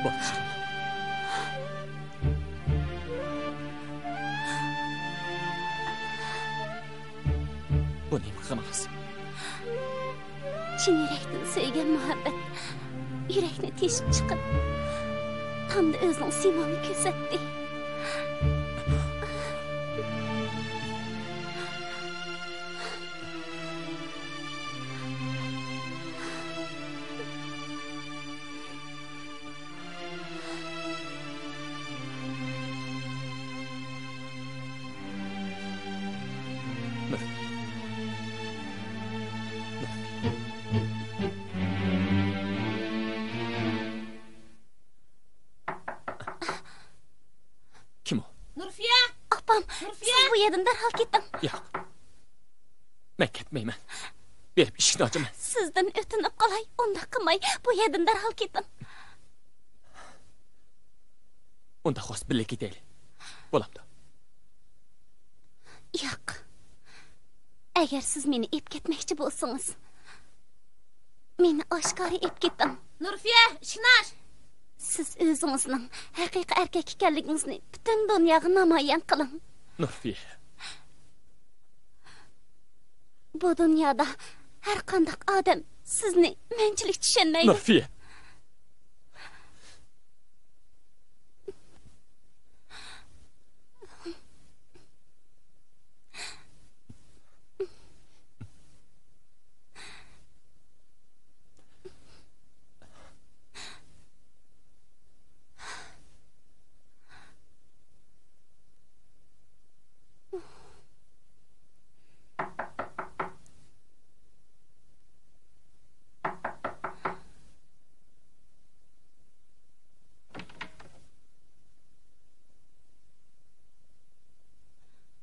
Bo'ldi, chiqing. Bu nima qilgansiz? Chin yurakdan sevgan muhabbat yurakni teshib chiqib, hamda o'zining siymoni ko'rsatdi. Kim o? Nurfiya! Opam, siz bu yerdan darhol keting. Yo'q. Men ketmayman. Berib ishni ochaman. Sizdan o'tinib qolay, unda qilmay, bu yerdan darhol keting. Unda xos birga ketaylik. Bo'lamdi. Yo'q. Agar siz meni ep ketmoqchi bo'lsangiz, meni oshkora ep keting. Nurfiya, ishnash! Siz o'zingizning haqiqiy erkak ekanligingizni butun dunyoga namoyon qiling. Nurfiya. Bu dunyoda har qanday odam sizni menchilik tushunmaydi. Nurfiya.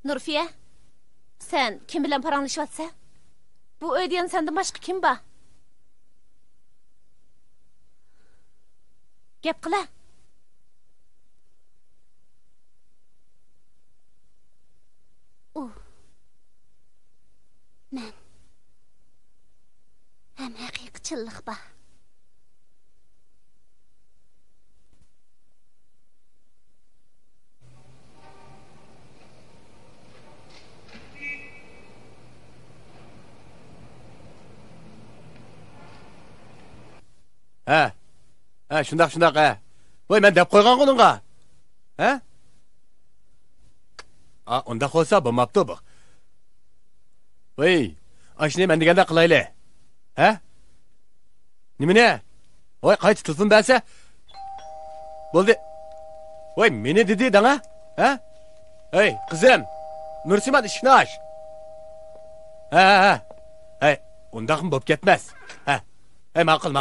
Nurfiya, sen kim bilan paranglashayapsan? Bu uydan sendan boshqa kim bor? Gap qila. Men ham haqiqatchilik bor. Shundaq, voy, men deb qo'ygan qo'ningga. Unda qo'ysa bo'lmabdi bu. Voy, ashni men deganda qilayli. Nima ne? Voy, qayta telefon bersa. Bo'ldi. Voy, meni dedi danga? Hey, qizim. Nursimat ishni och. Hey, undaqmi bo'lib ketmas. Hey, ma'qul.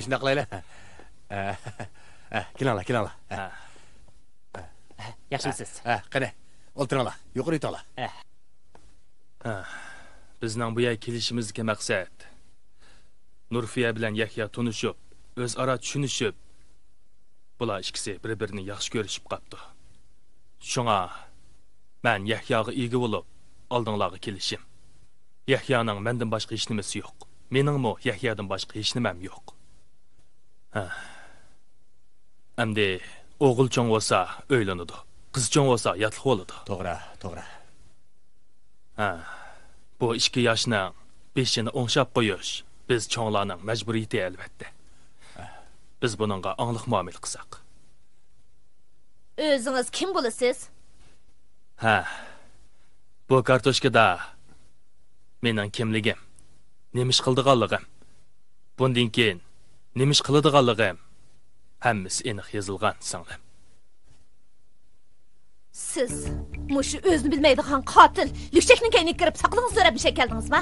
Shunday qilayli. Kelinglar. Yaxshimisiz? Qani, o'tiringlar, yuqori o'tinglar. Bizning bu yerga kelishimizga maqsad Nurfiya bilan Yahyo tunishib, o'zaro tushunishib, bular ikkisi bir-birini yaxshi ko'rishib qapti. Shunga men Yahyoga ega bo'lib, oldinglarga kelishim. Yahyoning mendan boshqa hech nimasi yo'q. Meningmi Yahyodan boshqa hech nimam yo'q. Endi o'g'ilchong bo'lsa o'ylanadi, qizchong bo'lsa yotliq bo'ladi. To'g'ri. Bu 2 yoshning beshini o'ngshab qo'yish biz cho'nglarning majburiyati albatta. biz bununğa anlıq muamele qısaq. Özünüz kim bo'lasiz? Ha, bu kartoshkada mening kimligim, nemish qildiganligim, bundan keyin nemish qiladiganligim hammasi aniq yozilgan singlim. Siz mushu o'zini bilmaydigan qotil, lükçekning kayniga kirib saqlığınızı so'rab bir şey keldingizmi?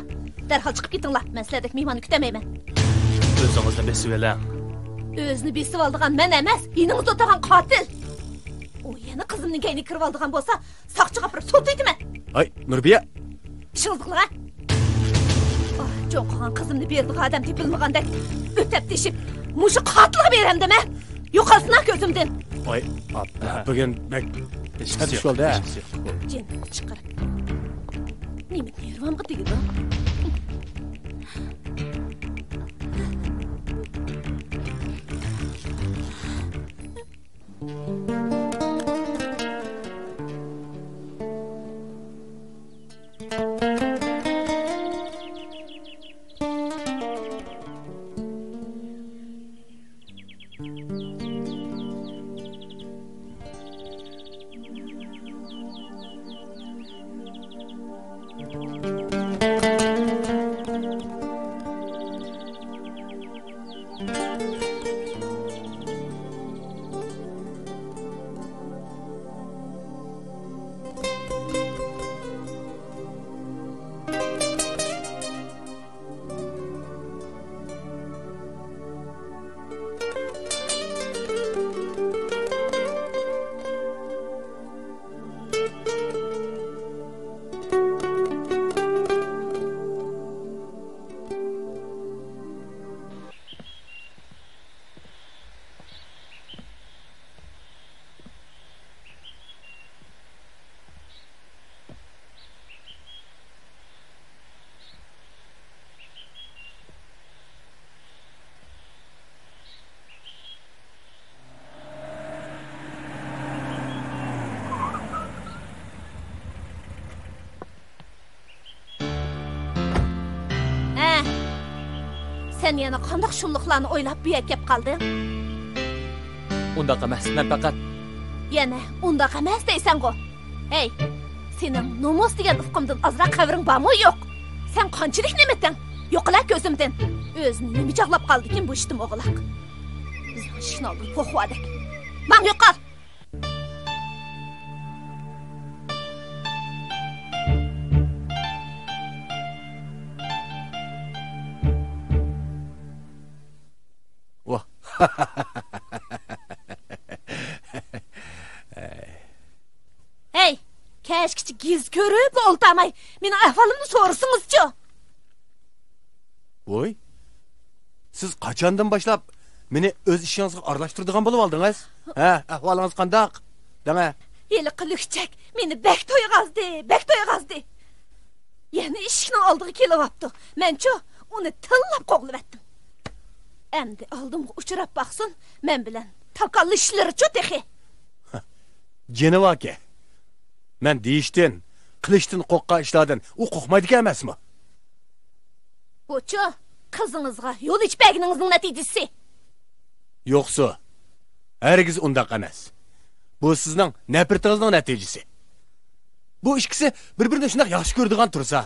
Darhol chiqib ketinglar. Men sizlardek mehmonni kutamayman. O'zingizni besib elang. O'zini besib oldigan men emas, yiningizda o'tirgan qotil. O yana qizimning kayniga kirib oldigan bo'lsa, saqchi qapirib so'taydiman. Ay, Nurbiya. Ishingizga qara. Jo'n qilgan qizimni berdigan odam tepilmagandek o'tab teshib, mushu qotilga beramdimi? Yo'qolsin ko'zimdan. Ay, bugün bek hadi şu oldu ha. Cin chiqarib. Nima nervamga tegdi? Sen yana qandaq shumliqlarni o'ylab bu yerga kelib qolding? Undaq emas, men faqat Yana undaq emas deysan-ku. Hey, sening nomus degan ufqimdan azroq qabring bormi yo'q? Sen qanchalik nemitding? Yo'qlar ko'zimdan. O'zini nima chaqlab qoldi-kin bu ishtim o'g'loq. Bizning ishni oldi qo'xvadak. Men yo'qol. Hey, keşke giz görüp oltamay. Mening ahvolimni so'rasingizchi. Voy. Siz qachondan boshlab meni o'z ishingizga aralashtiradigan bo'lib oldingiz? Ha, ahvolingiz qanday? Dema. Yeli qilikchak meni bek to'yg'azdi. Yana ishni oldiga kelyapti. Men-chi uni tillab qo'g'livatdim. Endi oldimga uchrab baqsin, men bilan takallishlari-chi texi. Jenova aka. Men deyishdan, qilishdan qo'rqqan ishlardan u qo'rqmaydi emasmi? Bu-chi qizingizga yo'l ichpaginingizning natijasi. Yo'qsa, hargiz undaq emas. Bu sizning nafratingizning natijasi. Bu ikkisi bir-birini shunday yaxshi ko'radigan tursa,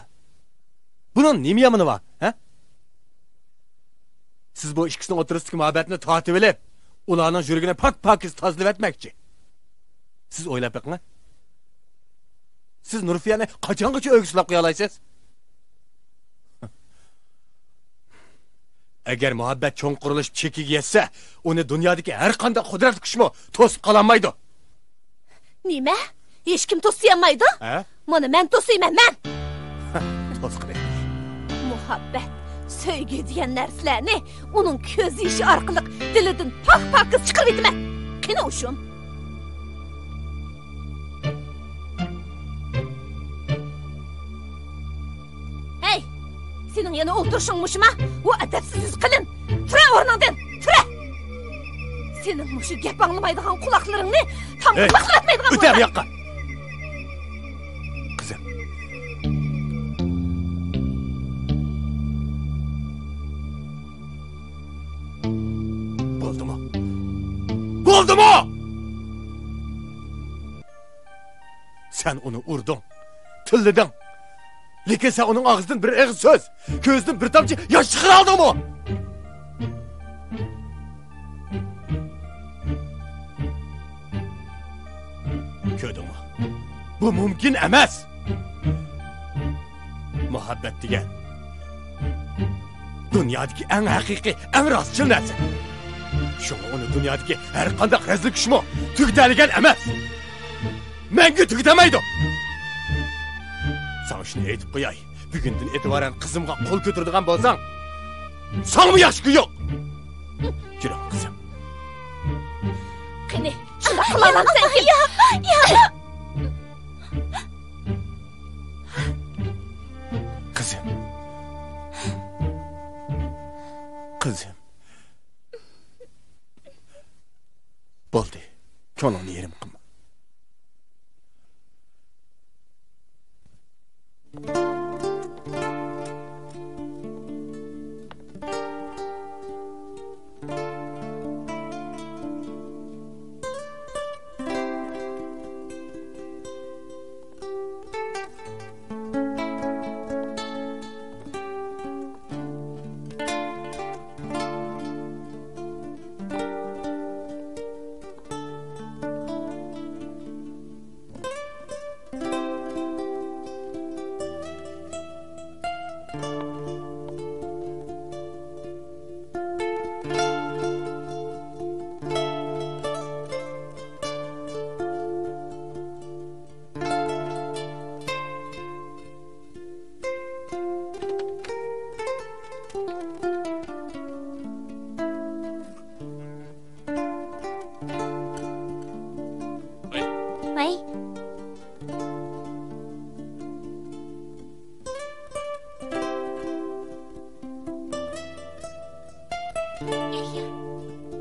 buning nima yomoni bor, ha? Siz bu ikkisining o'rtasidagi muhabbatni tortib olib, ularning yuragini pak-pakiz tozalab etmoqchi. Siz o'ylab beqing. Siz Nurfiyani qachongacha o'g'irlab qo'ya olasiz? Agar muhabbat cho'ng qurilib chekiga yetsa, uni dunyodagi har qanday qudratli kuchmi to'sib qololmaydi. Nima? Hech kim to'siyolmaydi? Ha? Mana men to'siyman, men. To'sqin. Muhabbat, sevgi degan narsalarni uning ko'z yoshi orqali dilidan pak-pakiz chiqarib etma. Qani o'shum? Hey, sening yana o'ltirishingmishmi? Bu adabsiz qilin. Tura o'rningdan, tura. Sening mushu gap anglamaydigan quloqlaringni tam quloqlatmaydigan. O'ta bu yoqqa. Qizim. Bo'ldimi? Oldu mu? Sen onu urdun, tılladın. Lekin sen onun ağzından bir ağız söz, gözünden bir tamcı yaş çıkaraldın mı? Gördün mü? Bu mümkün emas. Muhabbet degan dunyodagi eng haqiqiy, eng rostchil narsa. Shunga uni dunyodagi har qanday razil kuchmi tugitadigan emas. Menga tugitamaydi. Sana shuni aytib qo'yay. Bugundan e'tiboran qizimga qo'l ko'taradigan bo'lsang, sanmi yaxshi yo'q. Juram qizim. Qani, shunda qilaman sen. Ya. Kızım. Kızım. Bo'ldi. Ko'nglingni yerim qilma.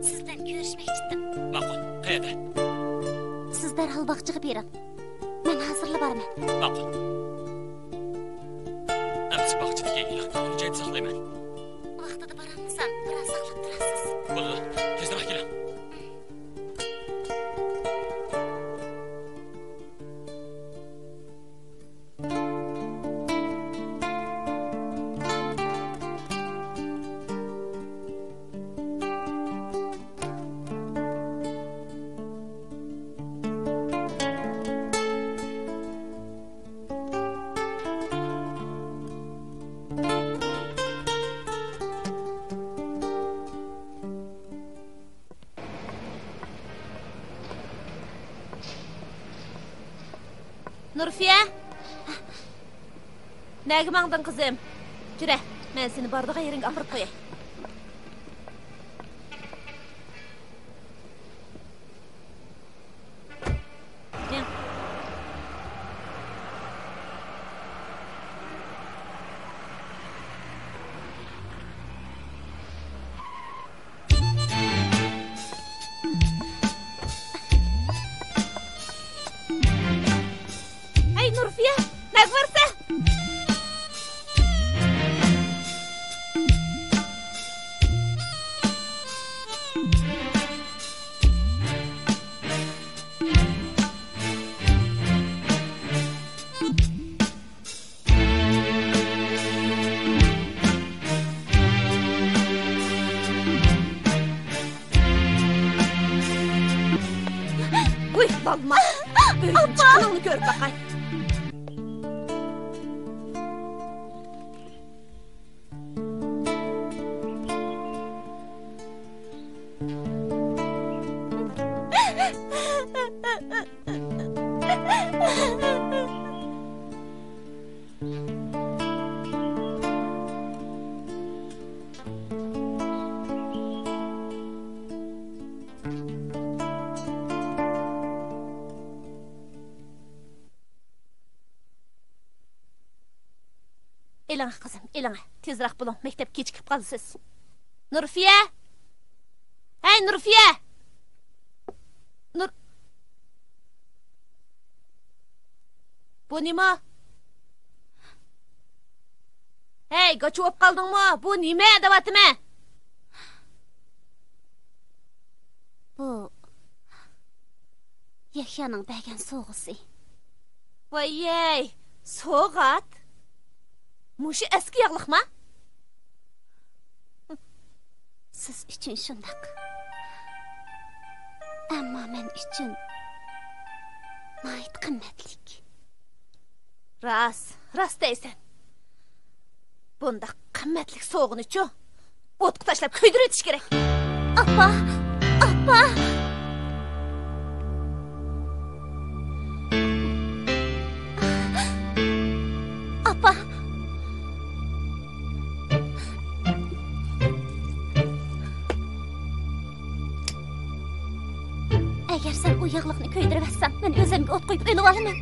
Sizden görüşmek istedim. Ma'qul, qayerda? Siz derhal bakçığı bering. Men hazırlı barman. Ma'qul. Amsi bog'chadagi iliqni joyda saqlayman. Vaqtida boramizsan, biroz saqlab turasiz. Bo'ldi, tezroq keling. Nurfiye. Nega mangdın kızım? Jüre, men seni bardağa yeringe apırıp koyay. Gel. Hey Nurfiye, ne varsa? Uy, balma. Böyüm çıkınını görüp bakay. Elana kızım, elana. Tezrak bulun, mektepke çıkıp kalısız. Nurfiye! Hey Nurfiye! Bu nima? Hey, kaçıp kaldın mı? Bu nima devatime? Bu Yaxshining bergan sovg'isi. Voy, so'g'at. Mushi eski yağlıqma? Siz uchun shundaq. Ammo men uchun nihoyat qimmatlik. Rast deysen. Bunda qimmatlik soğuğunu-chu o'tqa tashlab kuydirib o'tish kerak. Appa! Appa! Agar sen u yağlıqni kuydirib etsan, men o'zimga o't qo'yib o'lib olaman.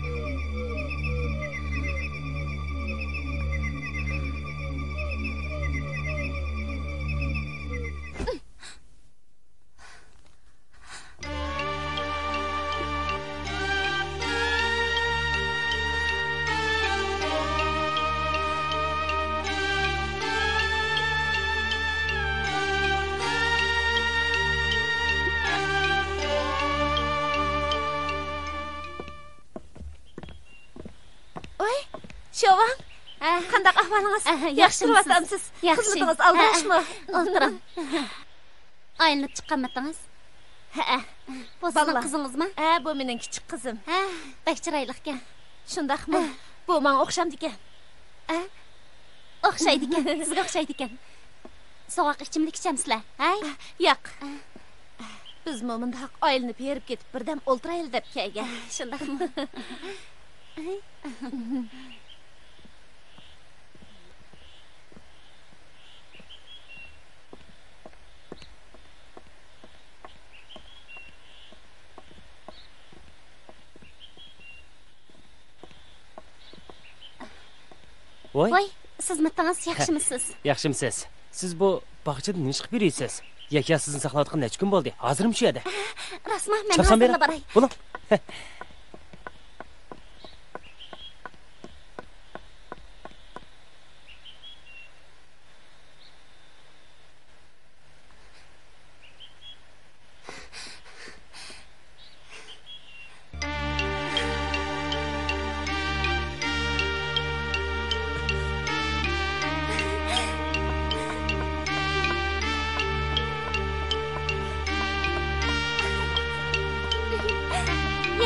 Şovan, qandaq ahvalınız? Yaxshi turibsiz? Xizmatingiz aldashmi? O'tiring. Aylanib chiqqanmidingiz? Ha. Bu sizning qizingizmi? Ha, bu mening kichik qizim. Ha, bak chiroyli ekan. Shundaqmi? Bu menga o'xshamdi ekan. Ha? O'xshaydi ekan, sizga o'xshaydi ekan. Sovuq ichimlik ichamsizlar, ha? Yo'q. Biz momundaq aylanib yerib ketib birdam o'ltiraylik deb kelgan. Shundaqmi? Voy, siz mittangiz yaxshimisiz? Yaxshimisiz? Siz bu bog'chada nima qilib yurasiz? Yaka sizni saqlayotgan necha kun bo'ldi? Hozirmi shu yerda? Rasman, men hozirla boray. Bo'ling.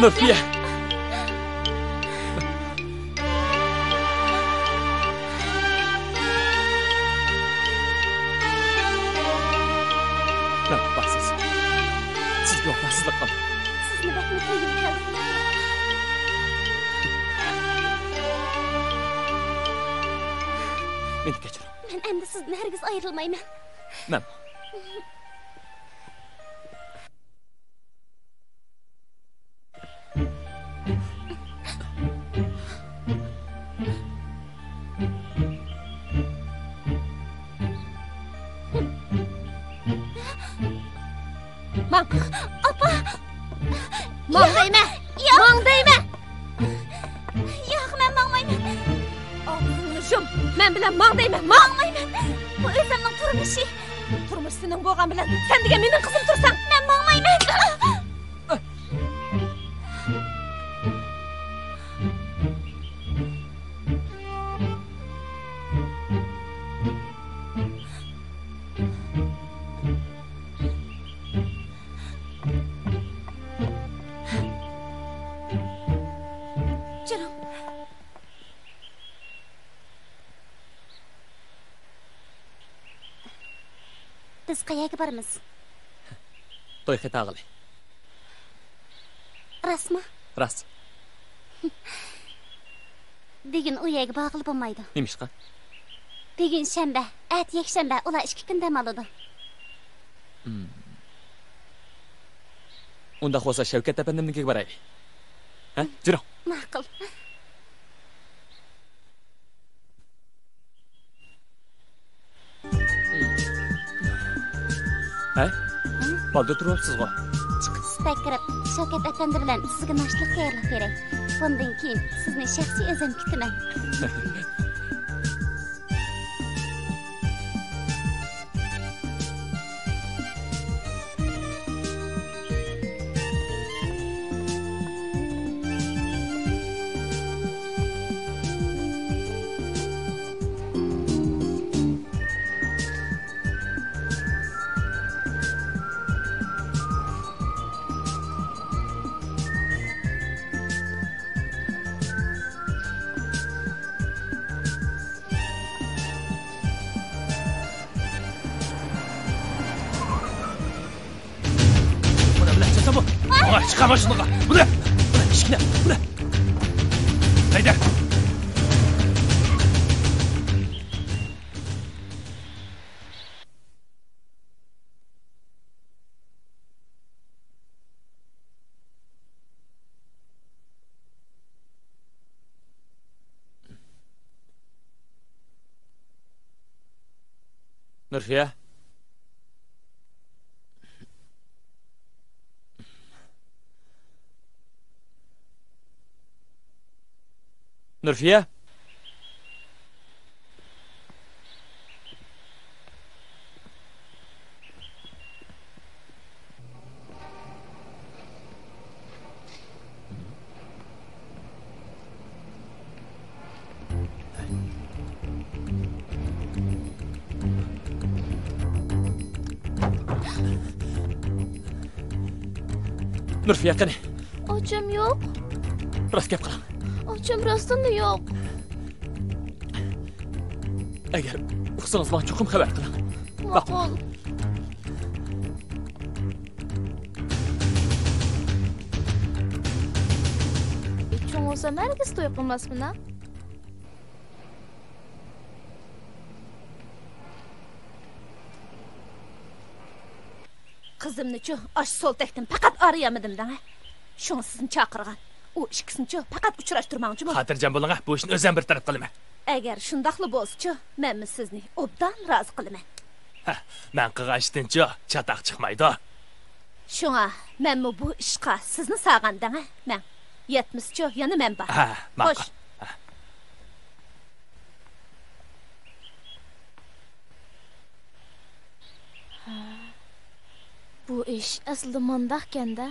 Lütfiye. Ne yaparsınız? Siz yoklarsızlık kalın. Sizni bakma ko'yib keldim. Beni geçirin. Men endi sizdan hargiz ayrilmayman. Ben. Mang deyme! Mang deyme! Yo'q, men mangmayman. Oğlum, men bilan mang deyme! Mangmayman! Bu o'zimning turmushi. Turmush sening bo'lgan bilan sen degan mening qizim tursan, Men mangmayman. Canım. Biz qayerga boramiz? To'y xetag'ili. Rasmi? Rast. Degan u yerga bog'ilib bo'lmaydi. Nemishqa? Degan shanba, at yakshanba, ular 2 kun dam oladi. Unda xo'sa Shavkat apandimnikiga boraylik. Ha? Jiring. Ma'qul. Ha? Balda turibsiz-ku. Chiqib sizga kirib, Shavkat apandi bilan sizga noshlik tayyorlab beray. Bundan keyin sizni shaxsiy o'zim kutaman. Çıkarma şunu. Bu ne? İşkine. Bu ne? Haydi. Nurfiye. Nurfiye. Nurfiye qani? Ocham yo'q. Rost gap qiling. Ocham rostdan da yo'q. Agar uqsangiz menga chuqur xabar qiling. Ma'qul. Uchun olsa nargiz to'y qilmasmina? Qizimni-chu, osh so'ltakdan faqat arayamadim-da. Shuni sizni chaqirgan. U ikkisini-chu faqat uchrashtirmoqchiman. Xotirjam bo'ling, bu ishni o'zim bir taraf qilaman. Agar shundaqli bo'lsa-chu, men sizni obdan rozi qilaman. Men qilg'ashdan-chu chataq chiqmaydi. Shunga, men bu ishqa sizni sog'andan, men 70-chu, yana men bor. Ha, ma'qul. Bu ish aslida mandaqkanda.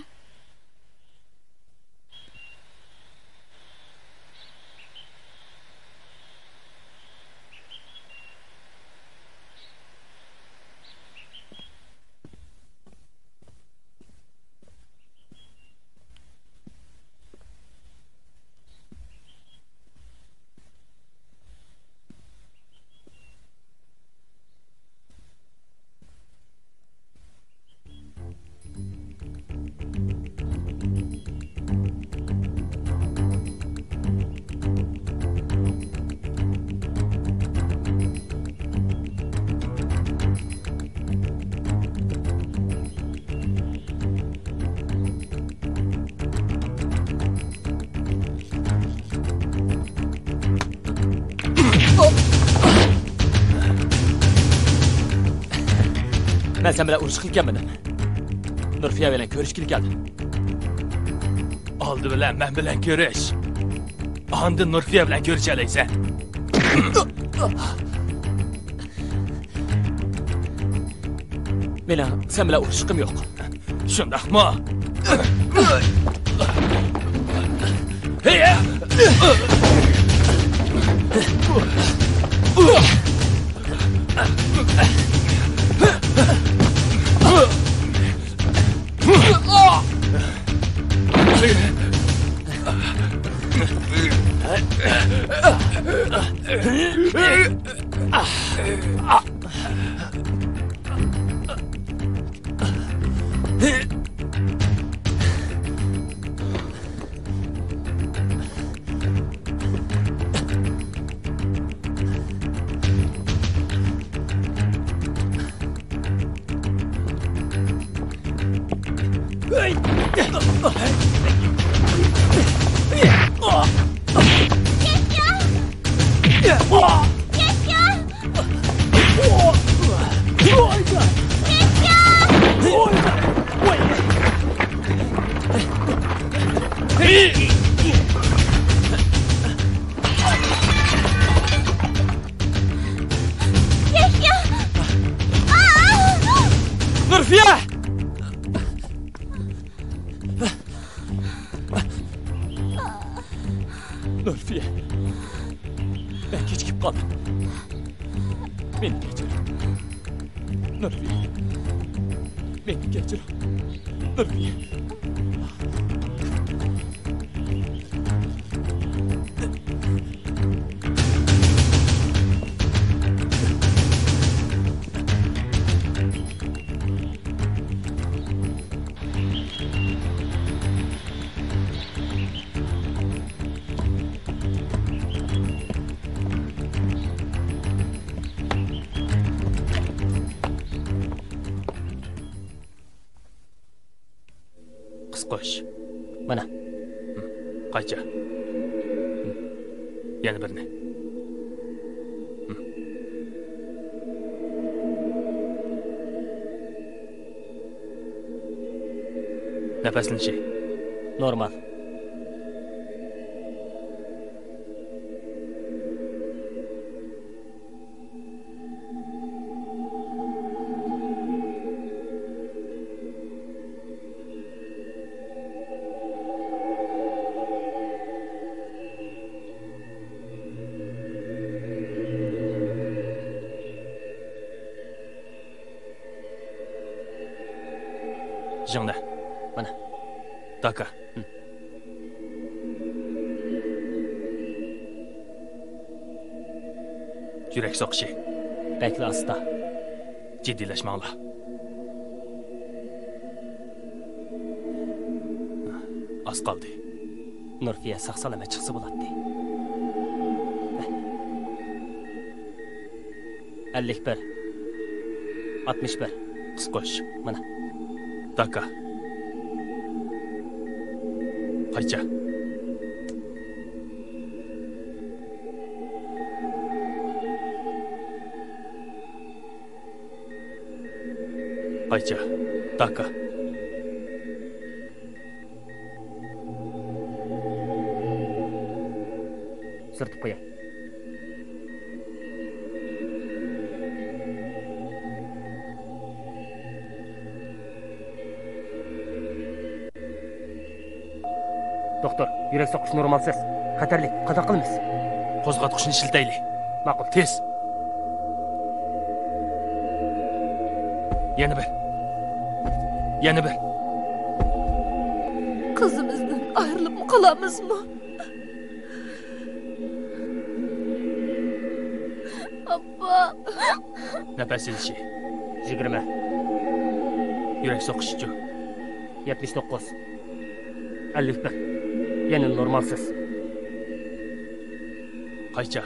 Men sen bilan urush qilganman. Nurfiya bilan ko'rishga keldim. Oldi bilan men bilan ko'rish. Endi Nurfiya bilan ko'rishalaysan. Meni sen bilan urushqim yo'q. Shundaqmi? Hey! Nurfiya! Nurfiya. Ben kechikib qoldim. Meni kechir. Nurfiya. Meni kechir. Nurfiya. Qis qo'sh. Mana. Qaycha. Yana birini. Nafaslanışı. Normal. Jingda. Mana. Taka. Yürek soqışı. Bekle asta. Ciddileşmanglar. Az qaldı. Nurfiye sağ salama çıksa bulatdı. 51. 61. Qis qo'sh. Mana. Taka. Qaycha. Qaycha. Taka. Sırtıp koyay. Doktor, yürek sokuş normalsiz. Xatarlik, qanday qilamiz? Qo'zg'atqichni shiltayli. Ma'qul. Tez. Yana bir. Yana bir. Kızımızdan ayrılıp mı kalamız mı? Abba. Nafas ilishi. 20. Yürek soqishichi. 79. 51. Yana normalsiz. Qaycha.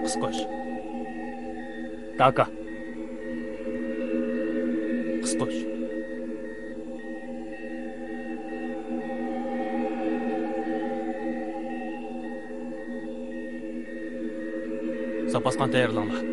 Qis qo'sh. Taka. Qis qo'sh. Zapasqan tayyorlanglar.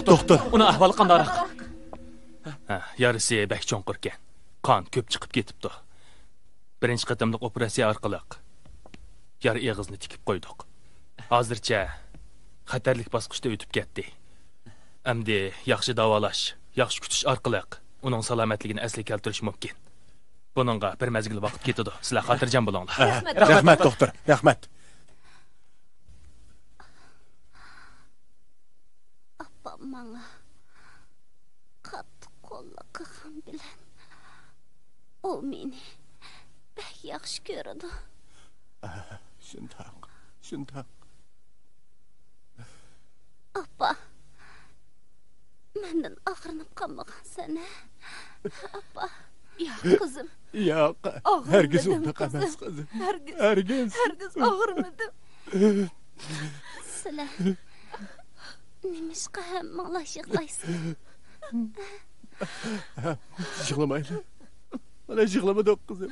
Doktor. Uni ahvoli qandoq? Yarısı bək cho'nqirkan. Qon ko'p chiqib ketibdi. Birinchi qatimliq operatsiya orqali yara eg'izni tikib qo'ydik. Hozircha xatarlik bosqichda o'tib ketdi. Endi yaxshi davolash, yaxshi kutish orqali uning salomatligini asli keltirish mumkin. Buningga bir mazgil vaqt ketadi. Sizlar xotirjam bo'linglar. Rahmat doktor. Rahmat. Apam manga qattiq qo'llab qilgan bilan u meni bak yaxshi ko'radi. Shundoq. Appa, mendan og'rinib qolmagansan. Appa, yo'q qizim. Yo'q, hargiz unaqa emas qizim. Hargiz og'rimadim. Sizlar nimishqa hammanglar yig'laysiz? Yig'lamayli. Mana yig'lamadik qizim.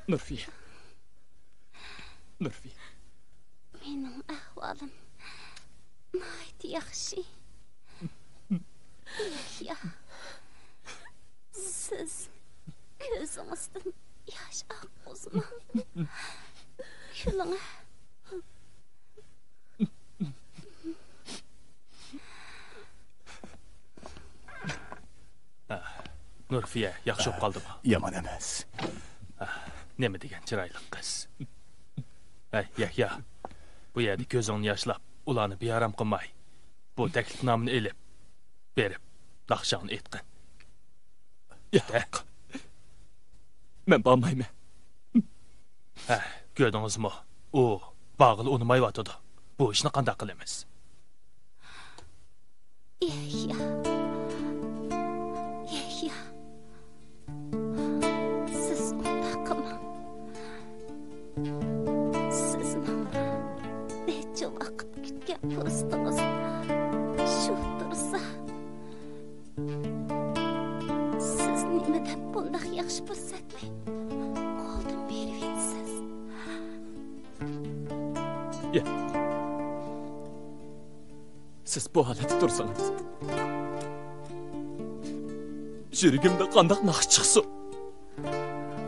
Nurfiye. Mening ahvolim nihoyat yaxshi. Ya. Siz ko'zingizdan yosh oqizmi? Kuling. Nurfiya yaxshi bo'lib qoldimi? Yomon emas. Nima degan chiroyli qiz. Yahya. Bu yerda ko'zingni yoshlab, ularni bearam qilmay. bu taklifnomani elib, berib, naqshani aytqin. Yo'q. Men bormayman. Ha, gördüңizmi? O bağlı unumayıvatıdı. Bu işini qanday qilamiz? Yahya. Siz unda qilmang. Sizning necha vaqt kutgan postingiz shu tursa. Siz nima deb bunday yaxshi fursatni qo'ldan berib etsiz? Ya. Siz bu holatda tursangiz. Yuragimda qanday naqsh chiqsin?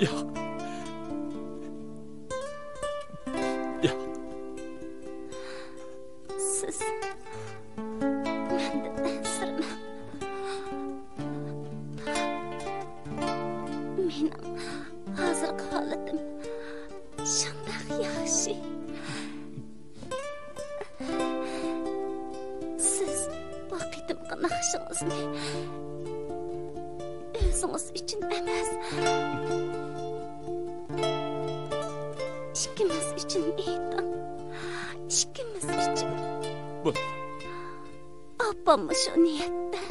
Yo'q. Yo'q. Siz mendan ansirmang. Mening hozirgi holatim shunday yaxshi. Siz bu qitimqi naqshingizni o'zingiz uchun emas, ikkimiz uchun ayting. Ikkimiz uchun. Bu. Opammi shu niyatda?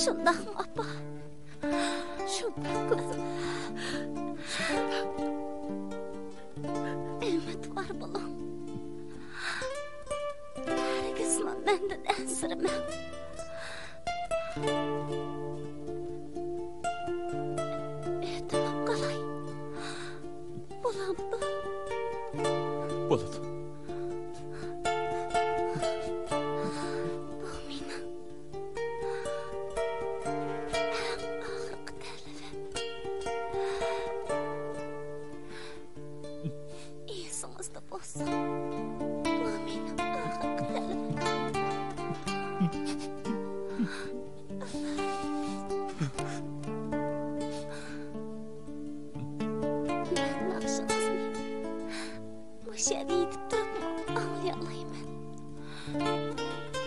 Shundaqmi opa? Shundaqmi? Umidvor bo'ling. Hargizmi mendan ansirmang. Ertalab qalay. Bo'lamdi. Bo'ladi. Bu mening eng oxirgi talabim. Esingizda bo'lsin. Bu mening oxirgi talabim. Naqshingizni o'sha deyib turib anglay olmayman.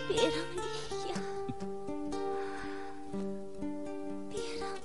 Bering Yahya. Bering.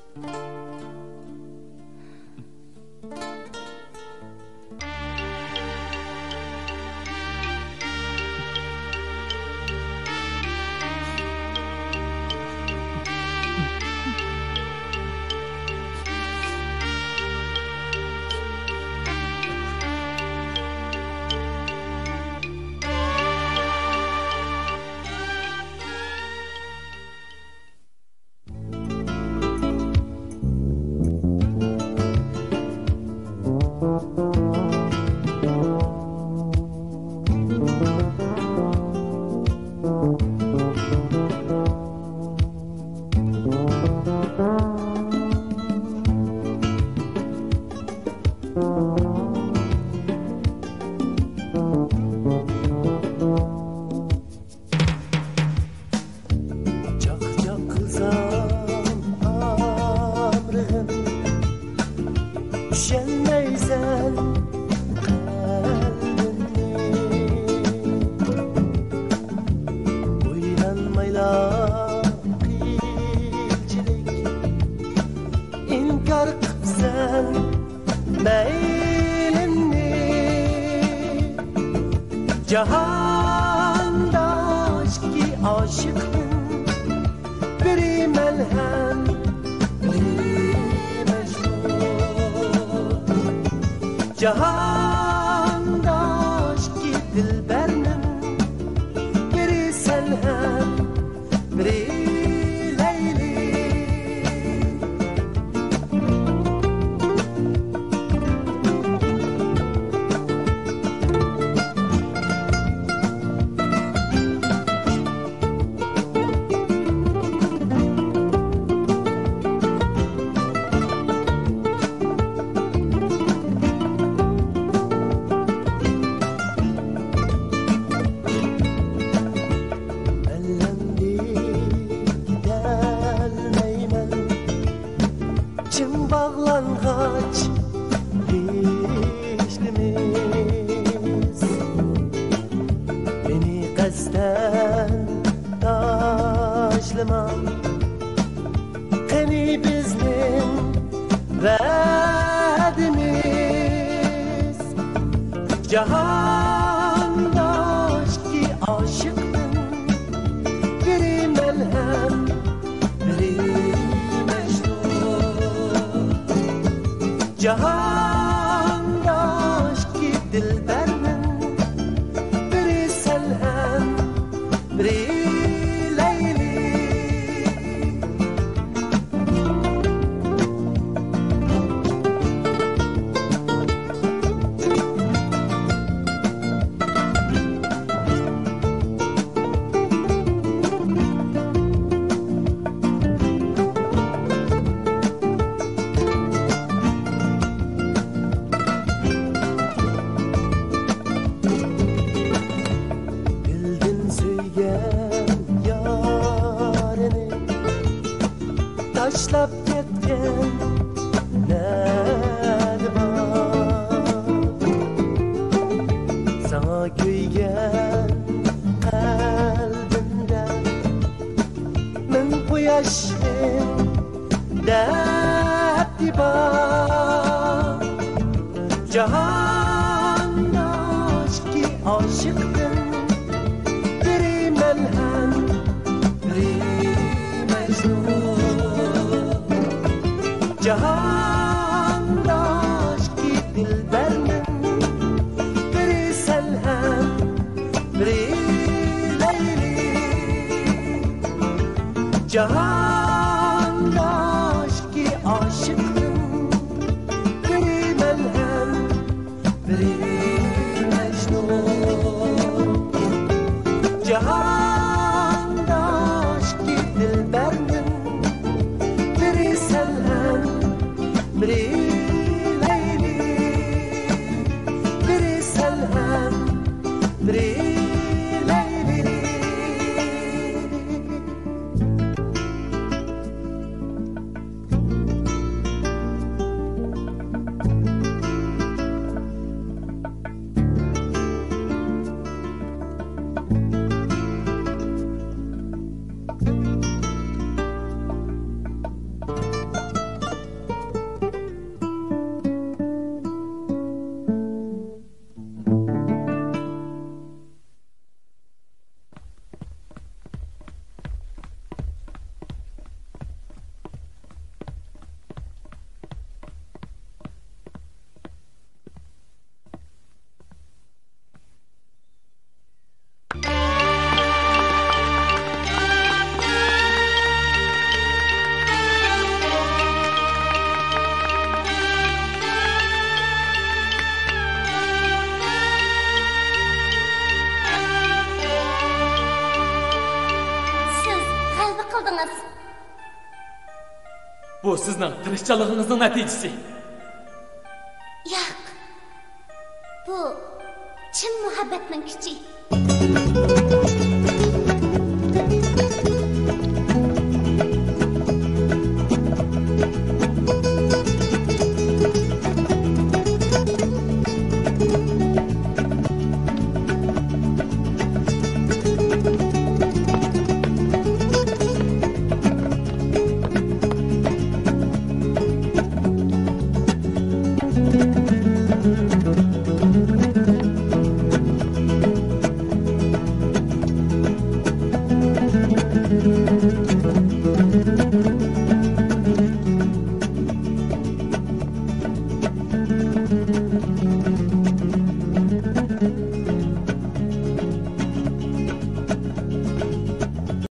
Cahanda aşkı aşıkın biri melhem biri mecnun. Cahanda aşkı dilberinin biri selhem biri Leyli. bizden taşlama Qani bizning va'dimiz Jahondosh ki oshiqdim biri malham biri majnun Jahondosh ki dilbermin biri salham biri layli Bildin suygan yarini Tashlab ketgan nadi bor Sana kuygan qalbimda Min quyoshning dafti bor Jahondosh ki oshiqdim biri malham biri majnun Jahondosh ki dilbermin biri salham biri layli Jahondosh ki oshiqdim biri malham biri majnun Jahondosh ki dilbermin biri salham biri layli biri salham biri layli Siz g'alaba qildingiz. Bu sizning tirishchiligingizning natijasi. Yo'q. Bu chin muhabbatning kuchi.